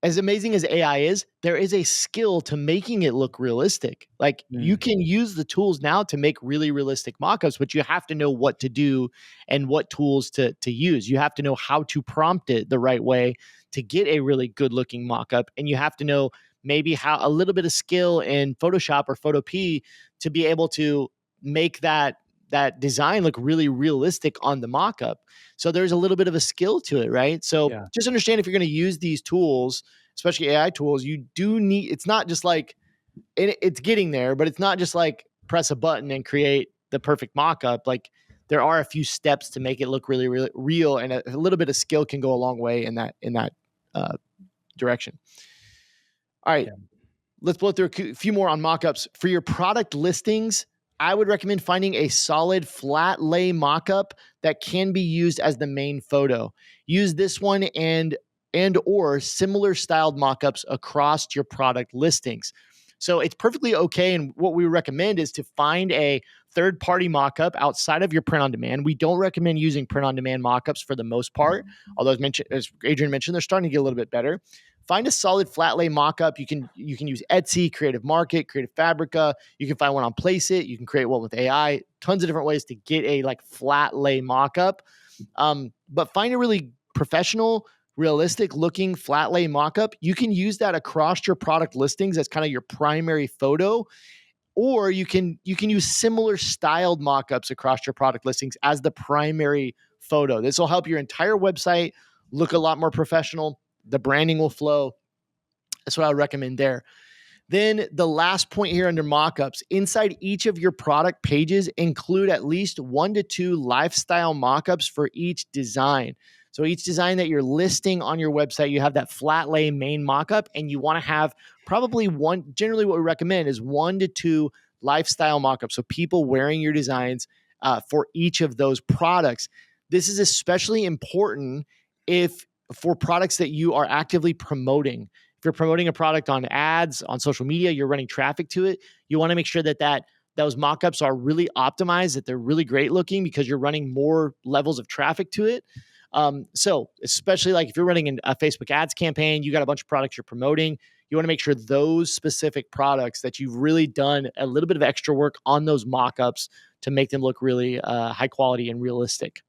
as amazing as AI is, there is a skill to making it look realistic. Like you Mm. can use the tools now to make really realistic mockups, but you have to know what to do and what tools to use. You have to know how to prompt it the right way to get a really good looking mockup, and you have to know maybe how a little bit of skill in Photoshop or Photopea to be able to make that design look really realistic on the mockup. So there's a little bit of a skill to it, right? So Yeah. just understand if you're going to use these tools, especially AI tools, you do need, it's not just like, it's getting there, but it's not just like press a button and create the perfect mockup. Like there are a few steps to make it look really, really real, and a little bit of skill can go a long way in that uh, direction. All right, Yeah. let's blow through a few more on mockups. For your product listings, I would recommend finding a solid flat lay mockup that can be used as the main photo. Use this one and or similar styled mockups across your product listings. So it's perfectly okay. And what we recommend is to find a third-party mockup outside of your print on demand. We don't recommend using print on demand mockups for the most part, although as Adrian mentioned, they're starting to get a little bit better. Find a solid flat lay mockup. You can use Etsy, Creative Market, Creative Fabrica. You can find one on Placeit. You can create one with AI. Tons of different ways to get a like flat lay mockup. But find a really professional, realistic looking flat lay mockup. You can use that across your product listings as kind of your primary photo, or you can use similar styled mockups across your product listings as the primary photo. This will help your entire website look a lot more professional. The branding will flow. That's what I would recommend there. Then the last point here under mockups, inside each of your product pages, include at least 1 to 2 lifestyle mockups for each design. So each design that you're listing on your website, you have that flat lay main mockup, and you want to have probably one. Generally, what we recommend is 1 to 2 lifestyle mockups. So people wearing your designs for each of those products. This is especially important if for products that you are actively promoting. If you're promoting a product on ads, on social media, you're running traffic to it, you want to make sure that those mockups are really optimized, that they're really great looking because you're running more levels of traffic to it. So especially like if you're running a Facebook ads campaign, you got a bunch of products you're promoting, you want to make sure those specific products that you've really done a little bit of extra work on those mockups to make them look really high quality and realistic.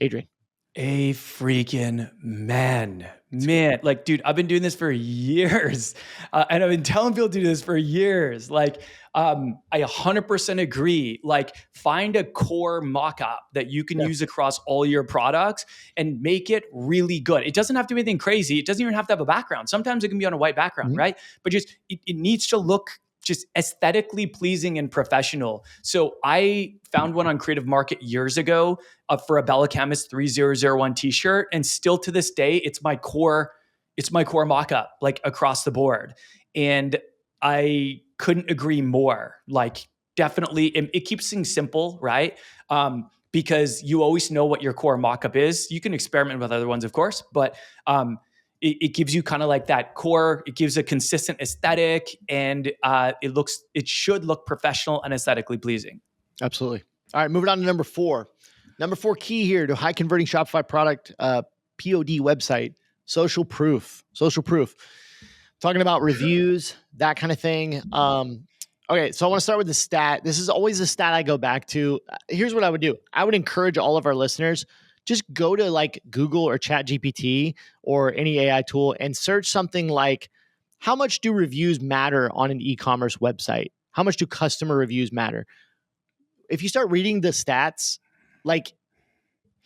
Adrian. A freaking man, like, dude, I've been doing this for years, and I've been telling people to do this for years. Like, I 100% agree. Like, find a core mockup that you can use across all your products and make it really good. It doesn't have to be anything crazy. It doesn't even have to have a background. Sometimes it can be on a white background, right? But just it needs to look just aesthetically pleasing and professional. So I found one on Creative Market years ago for a Bella Camus 3001 t-shirt. And still to this day, it's my core mock-up, like across the board. And I couldn't agree more. Like, definitely, it keeps things simple, right? Because you always know what your core mock-up is. You can experiment with other ones, of course, but it gives you kind of like that core. It gives a consistent aesthetic, and it should look professional and aesthetically pleasing. Absolutely. All right, moving on to number 4. Number 4 key here to high converting Shopify product POD website: social proof. Social proof. Talking about reviews, that kind of thing. Okay, so I want to start with the stat. This is always a stat I go back to. Here's what I would do. I would encourage all of our listeners, just go to like Google or ChatGPT or any AI tool and search something like, how much do reviews matter on an e-commerce website? How much do customer reviews matter? If you start reading the stats, like,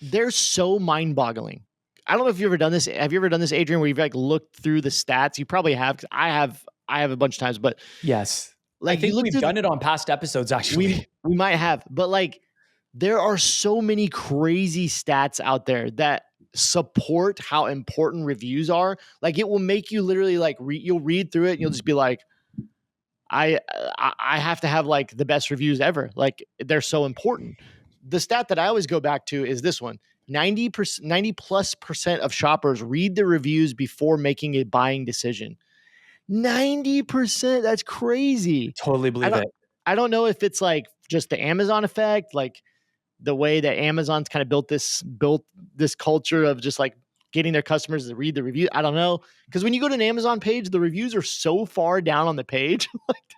they're so mind-boggling. I don't know if you've ever done this. Have you ever done this, Adrian, where you've like looked through the stats? You probably have, because I have a bunch of times, but yes, like, I think we've done it on past episodes, actually. We might have, but like, there are so many crazy stats out there that support how important reviews are. Like, it will make you literally like you'll read through it and you'll just be like, I have to have like the best reviews ever. Like, they're so important. The stat that I always go back to is this one: 90% of shoppers read the reviews before making a buying decision. 90%. That's crazy. Totally believe it. I don't know if it's like just the Amazon effect, like the way that Amazon's kind of built this culture of just like getting their customers to read the review. I don't know. Because when you go to an Amazon page, the reviews are so far down on the page.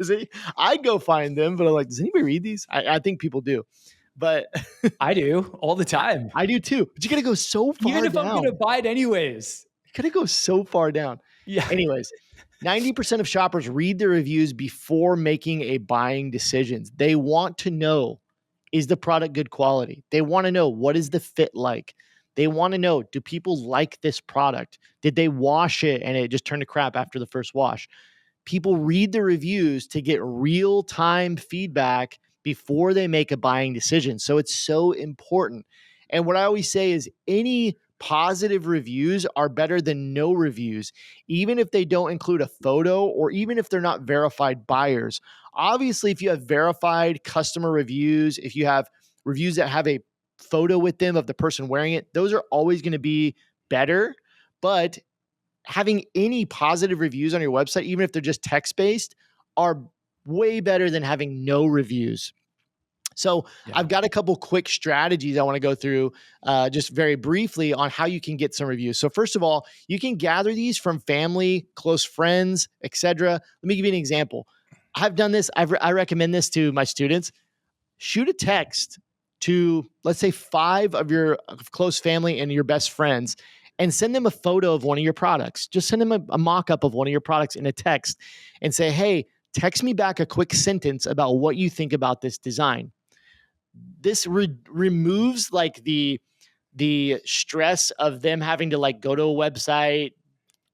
Like, I go find them, but I'm like, does anybody read these? I think people do. But I do all the time. I do too. But you got to go so far down. Even if I'm going to buy it anyways. You got to go so far down. Yeah. Anyways, 90% of shoppers read the reviews before making a buying decisions. They want to know, is the product good quality? They want to know, what is the fit like? They want to know, do people like this product? Did they wash it and it just turned to crap after the first wash? People read the reviews to get real-time feedback before they make a buying decision. So it's so important. And what I always say is, any positive reviews are better than no reviews, even if they don't include a photo or even if they're not verified buyers. Obviously, if you have verified customer reviews, if you have reviews that have a photo with them of the person wearing it, those are always going to be better. But having any positive reviews on your website, even if they're just text-based, are way better than having no reviews. So Yeah. I've got a couple quick strategies I want to go through just very briefly on how you can get some reviews. So first of all, you can gather these from family, close friends, etc. Let me give you an example. I've done this. I recommend this to my students. Shoot a text to, let's say, 5 of your close family and your best friends, and send them a photo of one of your products. Just send them a mock-up of one of your products in a text and say, hey, text me back a quick sentence about what you think about this design. This removes like the stress of them having to like go to a website,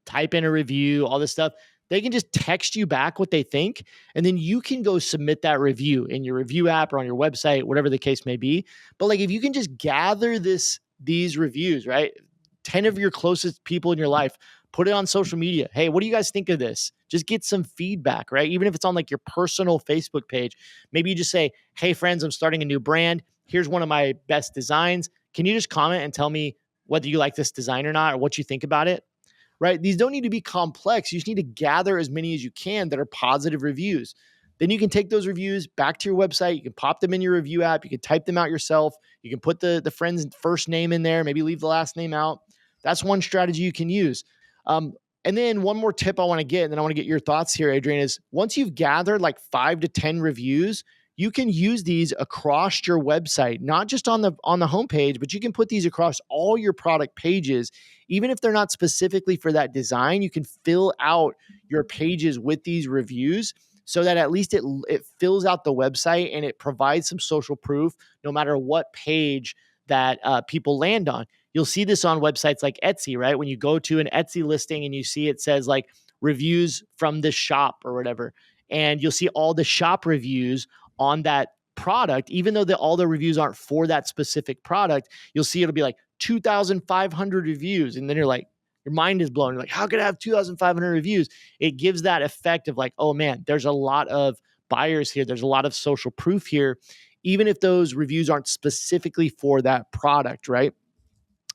type in a review, all this stuff. They can just text you back what they think, and then you can go submit that review in your review app or on your website, whatever the case may be. But like if you can just gather these reviews, right? 10 of your closest people in your life, put it on social media. Hey, what do you guys think of this? Just get some feedback, right? Even if it's on like your personal Facebook page, maybe you just say, hey, friends, I'm starting a new brand. Here's one of my best designs. Can you just comment and tell me whether you like this design or not, or what you think about it? Right? These don't need to be complex. You just need to gather as many as you can that are positive reviews. Then you can take those reviews back to your website. You can pop them in your review app. You can type them out yourself. You can put the friend's first name in there, maybe leave the last name out. That's one strategy you can use. And then one more tip I want to get, and then I want to get your thoughts here, Adrian, is once you've gathered like 5 to 10 reviews, you can use these across your website, not just on the homepage, but you can put these across all your product pages. Even if they're not specifically for that design, you can fill out your pages with these reviews so that at least it fills out the website and it provides some social proof no matter what page that people land on. You'll see this on websites like Etsy, right? When you go to an Etsy listing and you see it says like reviews from this shop or whatever, and you'll see all the shop reviews on that product, even though all the reviews aren't for that specific product, you'll see it'll be like 2,500 reviews. And then you're like, your mind is blown. You're like, how could I have 2,500 reviews? It gives that effect of like, oh man, there's a lot of buyers here. There's a lot of social proof here, even if those reviews aren't specifically for that product, right?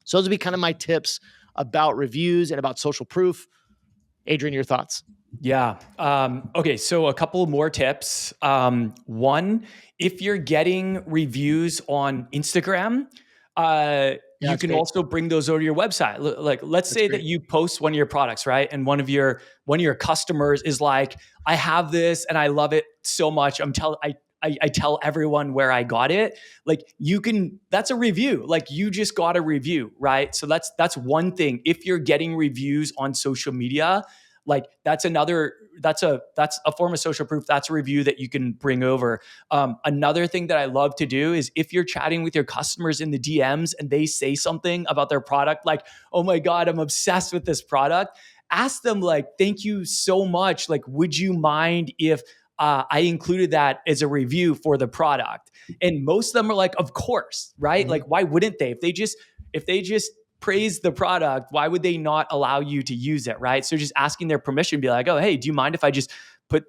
So those would be kind of my tips about reviews and about social proof. Adrian, your thoughts? Yeah. Okay. So a couple more tips. One, if you're getting reviews on Instagram, Yeah, you that's can great. also bring those over to your website. Like, let's That's say that great. you post one of your products, right? And one of your customers is like, I have this and I love it so much. I tell everyone where I got it. Like that's a review. Like you just got a review, right? So that's one thing. If you're getting reviews on social media, like that's a form of social proof. That's a review that you can bring over. Another thing that I love to do is if you're chatting with your customers in the DMs and they say something about their product, like, oh my God, I'm obsessed with this product. Ask them like, thank you so much. Like, would you mind if I included that as a review for the product? And most of them are like, of course, right? Mhm. Like, why wouldn't they? If they just praise the product, why would they not allow you to use it, right? So just asking their permission, be like, oh, hey, do you mind if I just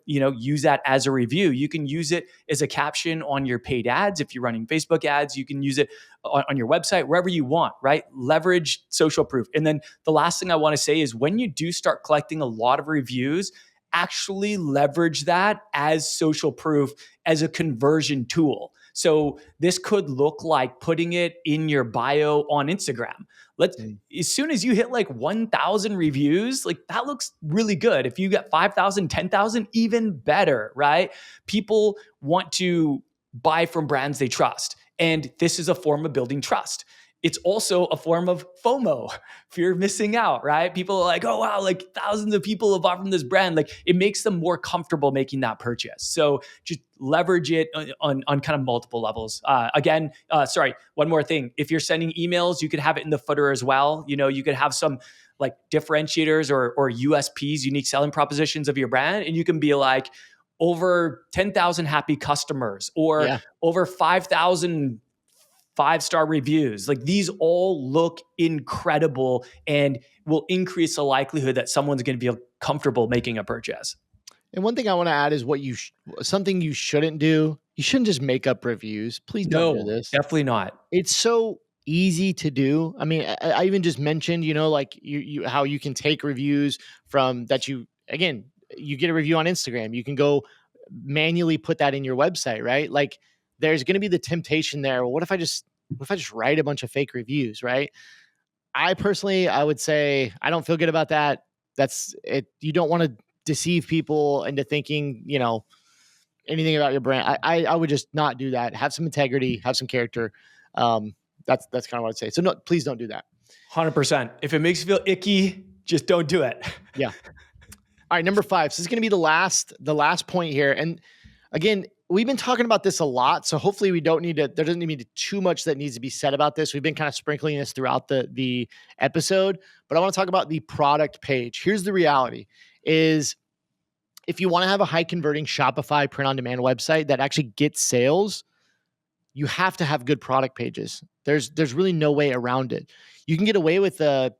use that as a review? You can use it as a caption on your paid ads. If you're running Facebook ads, you can use it on your website, wherever you want, right? Leverage social proof. And then the last thing I want to say is when you do start collecting a lot of reviews, actually leverage that as social proof, as a conversion tool. So this could look like putting it in your bio on Instagram. Let's Mm. As soon as you hit like 1,000 reviews, like that looks really good. If you get 5,000, 10,000, even better, right? People want to buy from brands they trust. And this is a form of building trust. It's also a form of FOMO, fear of missing out, right? People are like, oh, wow, like thousands of people have bought from this brand. Like it makes them more comfortable making that purchase. So just leverage it on kind of multiple levels. Sorry, one more thing. If you're sending emails, you could have it in the footer as well. You could have some like differentiators or USPs, unique selling propositions of your brand. And you can be like, over 10,000 happy customers or Yeah. over 5,000 5-star reviews. Like these all look incredible and will increase the likelihood that someone's going to feel comfortable making a purchase. And one thing I want to add is something you shouldn't do. You shouldn't just make up reviews. Please don't do No, this. definitely not. It's so easy to do. I mean, I even just mentioned, like you how you can take reviews from that you again you get a review on Instagram. You can go manually put that in your website, right? Like there's going to be the temptation there. Well, what if I just write a bunch of fake reviews, right? I personally, I would say I don't feel good about that. That's it. You don't want to deceive people into thinking, anything about your brand. I would just not do that. Have some integrity, have some character. That's kind of what I'd say. So no, please don't do that. 100%. If it makes you feel icky, just don't do it. Yeah. All right, number 5. So this is going to be the last point here. And again, we've been talking about this a lot, so hopefully we don't need to. There doesn't need to be too much that needs to be said about this. We've been kind of sprinkling this throughout the episode, but I want to talk about the product page. Here's the reality: is if you want to have a high converting Shopify print on demand website that actually gets sales, you have to have good product pages. There's really no way around it. You can get away with a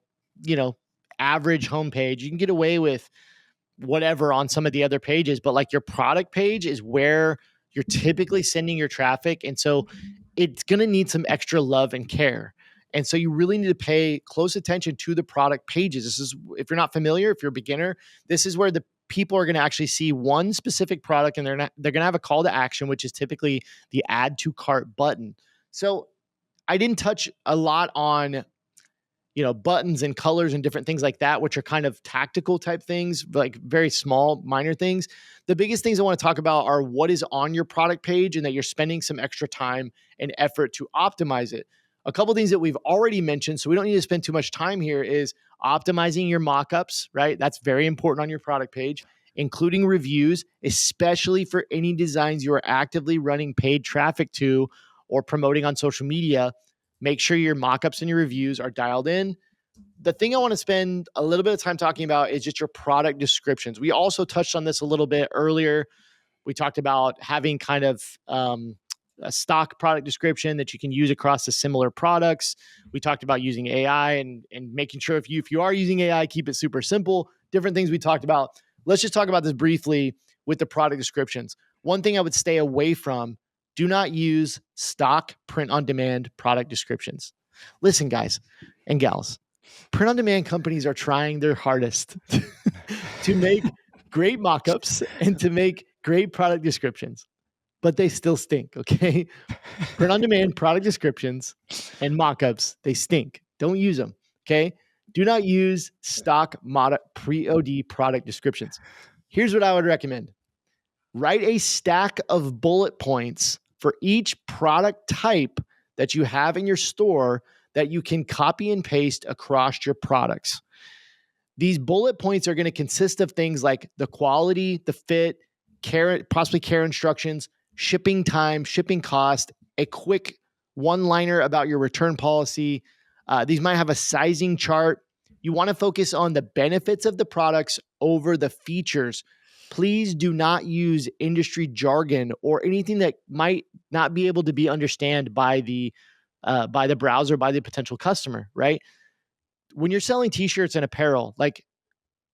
average homepage. You can get away with whatever on some of the other pages, but like your product page is where you're typically sending your traffic. And so it's going to need some extra love and care. And so you really need to pay close attention to the product pages. This is, if you're not familiar, if you're a beginner, this is where the people are going to actually see one specific product, and they're going to have a call to action, which is typically the add to cart button. So I didn't touch a lot on buttons and colors and different things like that, which are kind of tactical type things, like very small, minor things. The biggest things I want to talk about are what is on your product page and that you're spending some extra time and effort to optimize it. A couple of things that we've already mentioned, so we don't need to spend too much time here, is optimizing your mockups, right? That's very important on your product page, including reviews, especially for any designs you are actively running paid traffic to or promoting on social media. Make sure your mockups and your reviews are dialed in. The thing I want to spend a little bit of time talking about is just your product descriptions. We also touched on this a little bit earlier. We talked about having kind of a stock product description that you can use across the similar products. We talked about using AI and making sure if you are using AI, keep it super simple. Different things we talked about. Let's just talk about this briefly with the product descriptions. One thing I would stay away from: do not use stock print-on-demand product descriptions. Listen, guys and gals, print-on-demand companies are trying their hardest to make great mockups and to make great product descriptions, but they still stink, okay? Print-on-demand product descriptions and mockups, they stink. Don't use them, okay? Do not use stock pre-OD product descriptions. Here's what I would recommend. Write a stack of bullet points for each product type that you have in your store that you can copy and paste across your products. These bullet points are going to consist of things like the quality, the fit, possibly care instructions, shipping time, shipping cost, a quick one-liner about your return policy. These might have a sizing chart. You want to focus on the benefits of the products over the features. Please do not use industry jargon or anything that might not be able to be understood by the browser, by the potential customer, right? When you're selling t-shirts and apparel, like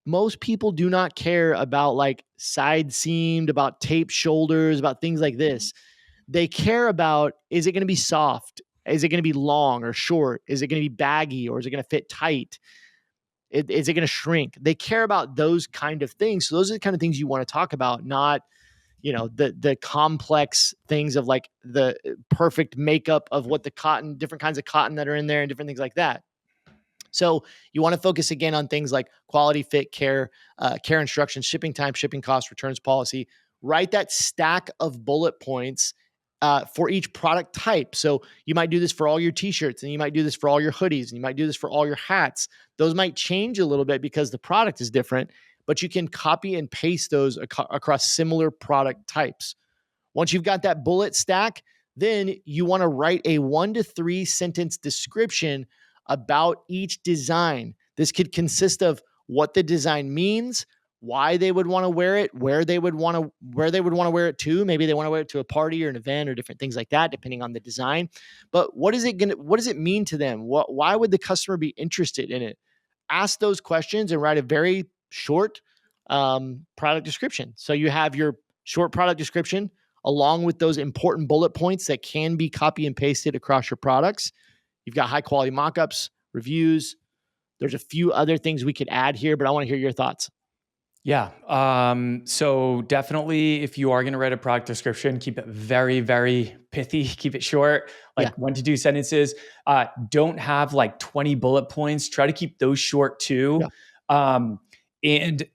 most people do not care about like side seamed, about taped shoulders, about things like this. They care about, is it going to be soft? Is it going to be long or short? Is it going to be baggy or is it going to fit tight? Is it going to shrink? They care about those kind of things. So those are the kind of things you want to talk about, not the complex things of like the perfect makeup of what the cotton, different kinds of cotton that are in there and different things like that. So you want to focus again on things like quality, fit, care instructions, shipping time, shipping cost, returns policy. Write that stack of bullet points for each product type. So you might do this for all your t-shirts, and you might do this for all your hoodies, and you might do this for all your hats. Those might change a little bit because the product is different, but you can copy and paste those across similar product types. Once you've got that bullet stack, then you want to write a 1 to 3 sentence description about each design. This could consist of what the design means, why they would want to wear it, where they would want to wear it to. Maybe they want to wear it to a party or an event or different things like that, depending on the design. But what does it mean to them? Why would the customer be interested in it? Ask those questions and write a very short product description. So you have your short product description along with those important bullet points that can be copy and pasted across your products. You've got high quality mockups, reviews. There's a few other things we could add here, but I want to hear your thoughts. Yeah. So definitely if you are going to write a product description, keep it very, very pithy, keep it short, Yeah. like 1 to 2 sentences. Don't have like 20 bullet points. Try to keep those short too. Yeah. And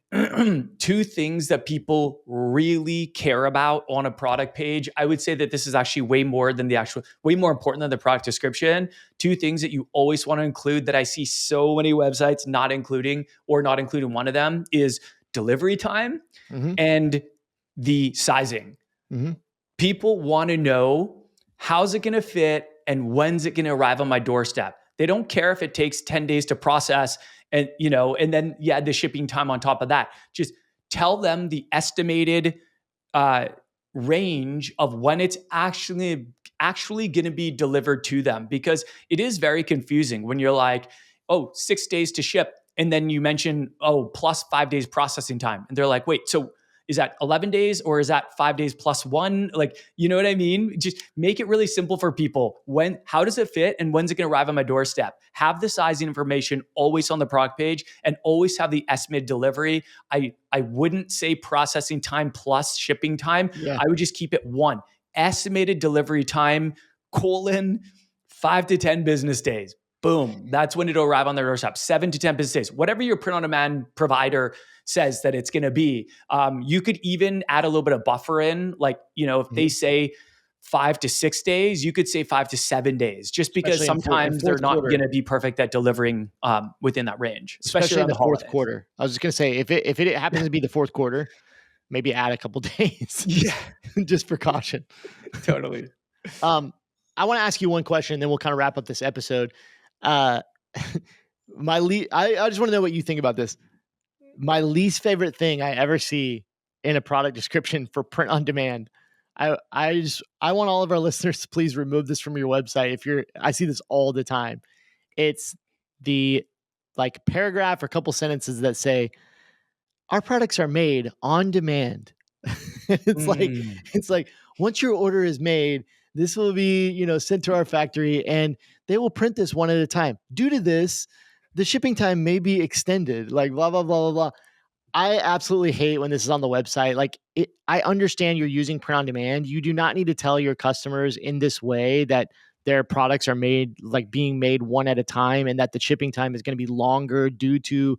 two things that people really care about on a product page. I would say that this is actually way more important than the product description. Two things that you always want to include that I see so many websites not including or not including one of them is delivery time Hmm. and the sizing. Hmm. People want to know how's it going to fit and when's it going to arrive on my doorstep. They don't care if it takes 10 days to process and then you add the shipping time on top of that. Just tell them the estimated uh, range of when it's actually going to be delivered to them, because it is very confusing when you're like, oh, 6 days to ship, and then you mention, oh, plus 5 days processing time, and they're like, wait, so is that 11 days or is that 5 days plus one? Like, you know what I mean? Just make it really simple for people. How does it fit and when's it going to arrive on my doorstep? Have the sizing information always on the product page and always have the estimated delivery. I wouldn't say processing time plus shipping time. Yeah. I would just keep it one estimated delivery time, colon, 5 to 10 business days. Boom. That's when it'll arrive on their doorstep. 7 to 10 business days. Whatever your print on demand provider says that it's going to be. You could even add a little bit of buffer in, like, if they Mhm. say 5 to 6 days, you could say 5 to 7 days, just because Especially in sometimes they're fourth not quarter. going to be perfect at delivering within that range, especially Especially in around the the fourth holidays. quarter. I was just gonna say, if it happens to be the fourth quarter, maybe add a couple days, Yeah, just for caution. totally. Um, I want to ask you one question, and then we'll kind of wrap up this episode. Uh, I just want to know what you think about this. My least favorite thing I ever see in a product description for print on demand. I want all of our listeners to please remove this from your website. I see this all the time. It's the like paragraph or couple sentences that say our products are made on demand. it's like Mm, it's like once your order is made, this will be, sent to our factory and they will print this one at a time. Due to this, the shipping time may be extended, like blah blah blah blah blah. I absolutely hate when this is on the website. I understand you're using print on demand. You do not need to tell your customers in this way that their products are made, like being made one at a time, and that the shipping time is going to be longer due to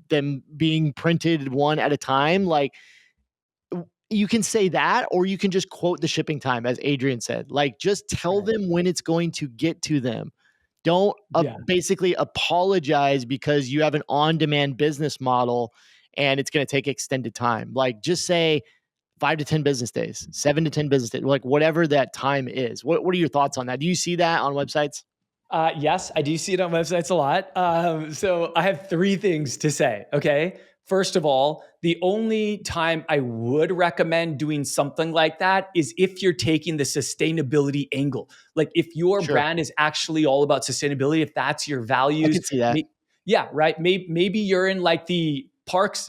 them being printed one at a time. Like, you can say that, or you can just quote the shipping time, as Adrian said. Like, just tell right. them when it's going to get to them. Don't Yeah. basically apologize because you have an on demand business model and it's going to take extended time. Like, just say 5 to 10 business days, 7 to 10 business days, like whatever that time is. What are your thoughts on that? Do you see that on websites? Yes, I do see it on websites a lot. So I have three things to say. Okay. First of all, the only time I would recommend doing something like that is if you're taking the sustainability angle. Like if your Sure. brand is actually all about sustainability, if that's your I values, could see that. yeah, right. Maybe you're in like the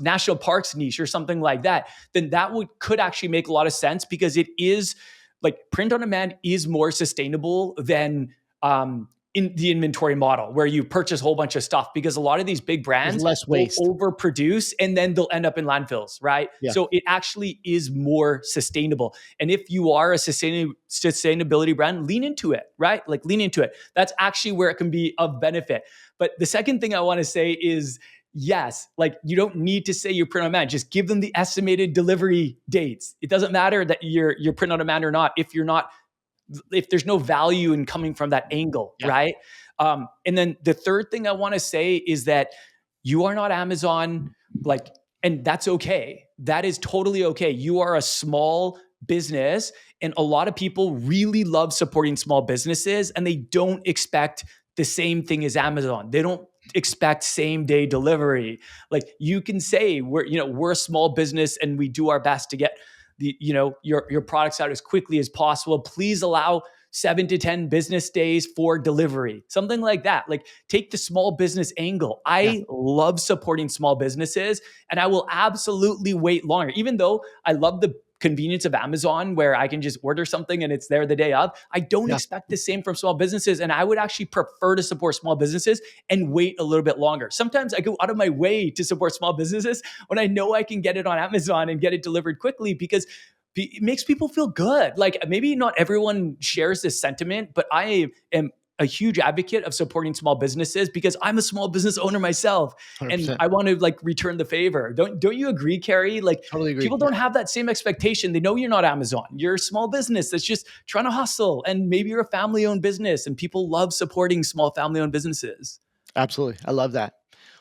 national parks niche or something like that. Then that could actually make a lot of sense, because it is like print on demand is more sustainable than in the inventory model where you purchase a whole bunch of stuff, because a lot of these big There's brands less will waste. overproduce and then they'll end up in landfills, right? Yeah. So it actually is more sustainable. And if you are a sustainability brand, lean into it, right? Like lean into it. That's actually where it can be of benefit. But the second thing I want to say is, yes, like you don't need to say you're print on demand. Just give them the estimated delivery dates. It doesn't matter that you're print on demand or not if there's no value in coming from that angle, Yeah. right? And then the third thing I want to say is that you are not Amazon, like, and that's okay. That is totally okay. You are a small business, and a lot of people really love supporting small businesses, and they don't expect the same thing as Amazon. They don't expect same day delivery. Like you can say we're a small business and we do our best to get your products out as quickly as possible. Please allow 7 to 10 business days for delivery, something like that. Like take the small business angle. Yeah. I love supporting small businesses, and I will absolutely wait longer, even though I love the convenience of Amazon where I can just order something and it's there the day of. I don't Yeah, expect the same from small businesses. And I would actually prefer to support small businesses and wait a little bit longer. Sometimes I go out of my way to support small businesses when I know I can get it on Amazon and get it delivered quickly, because it makes people feel good. Like, maybe not everyone shares this sentiment, but I am a huge advocate of supporting small businesses because I'm a small business owner myself, and 100%. I want to like return the favor. Don't you agree, Kerry? Like, Totally agree. people don't have that same expectation. They know you're not Amazon. You're a small business that's just trying to hustle, and maybe you're a family-owned business, and people love supporting small family-owned businesses. Absolutely. I love that.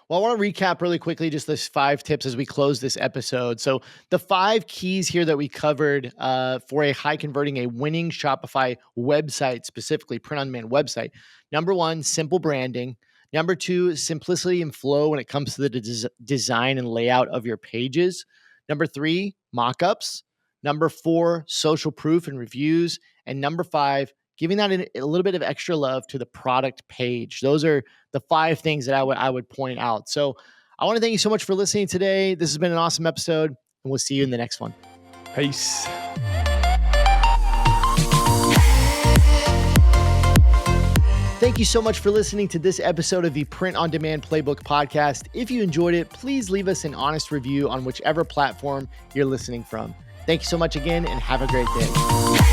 Well, I want to recap really quickly just those 5 tips as we close this episode. So, the 5 keys here that we covered for a high converting, a winning Shopify website, specifically print on demand website. Number 1, simple branding. Number 2, simplicity and flow when it comes to the design and layout of your pages. Number 3, mockups. Number 4, social proof and reviews. And number 5, giving that a little bit of extra love to the product page. Those are the 5 things that I would point out. So I want to thank you so much for listening today. This has been an awesome episode, and we'll see you in the next one. Peace. Thank you so much for listening to this episode of the Print on Demand Playbook podcast. If you enjoyed it, please leave us an honest review on whichever platform you're listening from. Thank you so much again, and have a great day.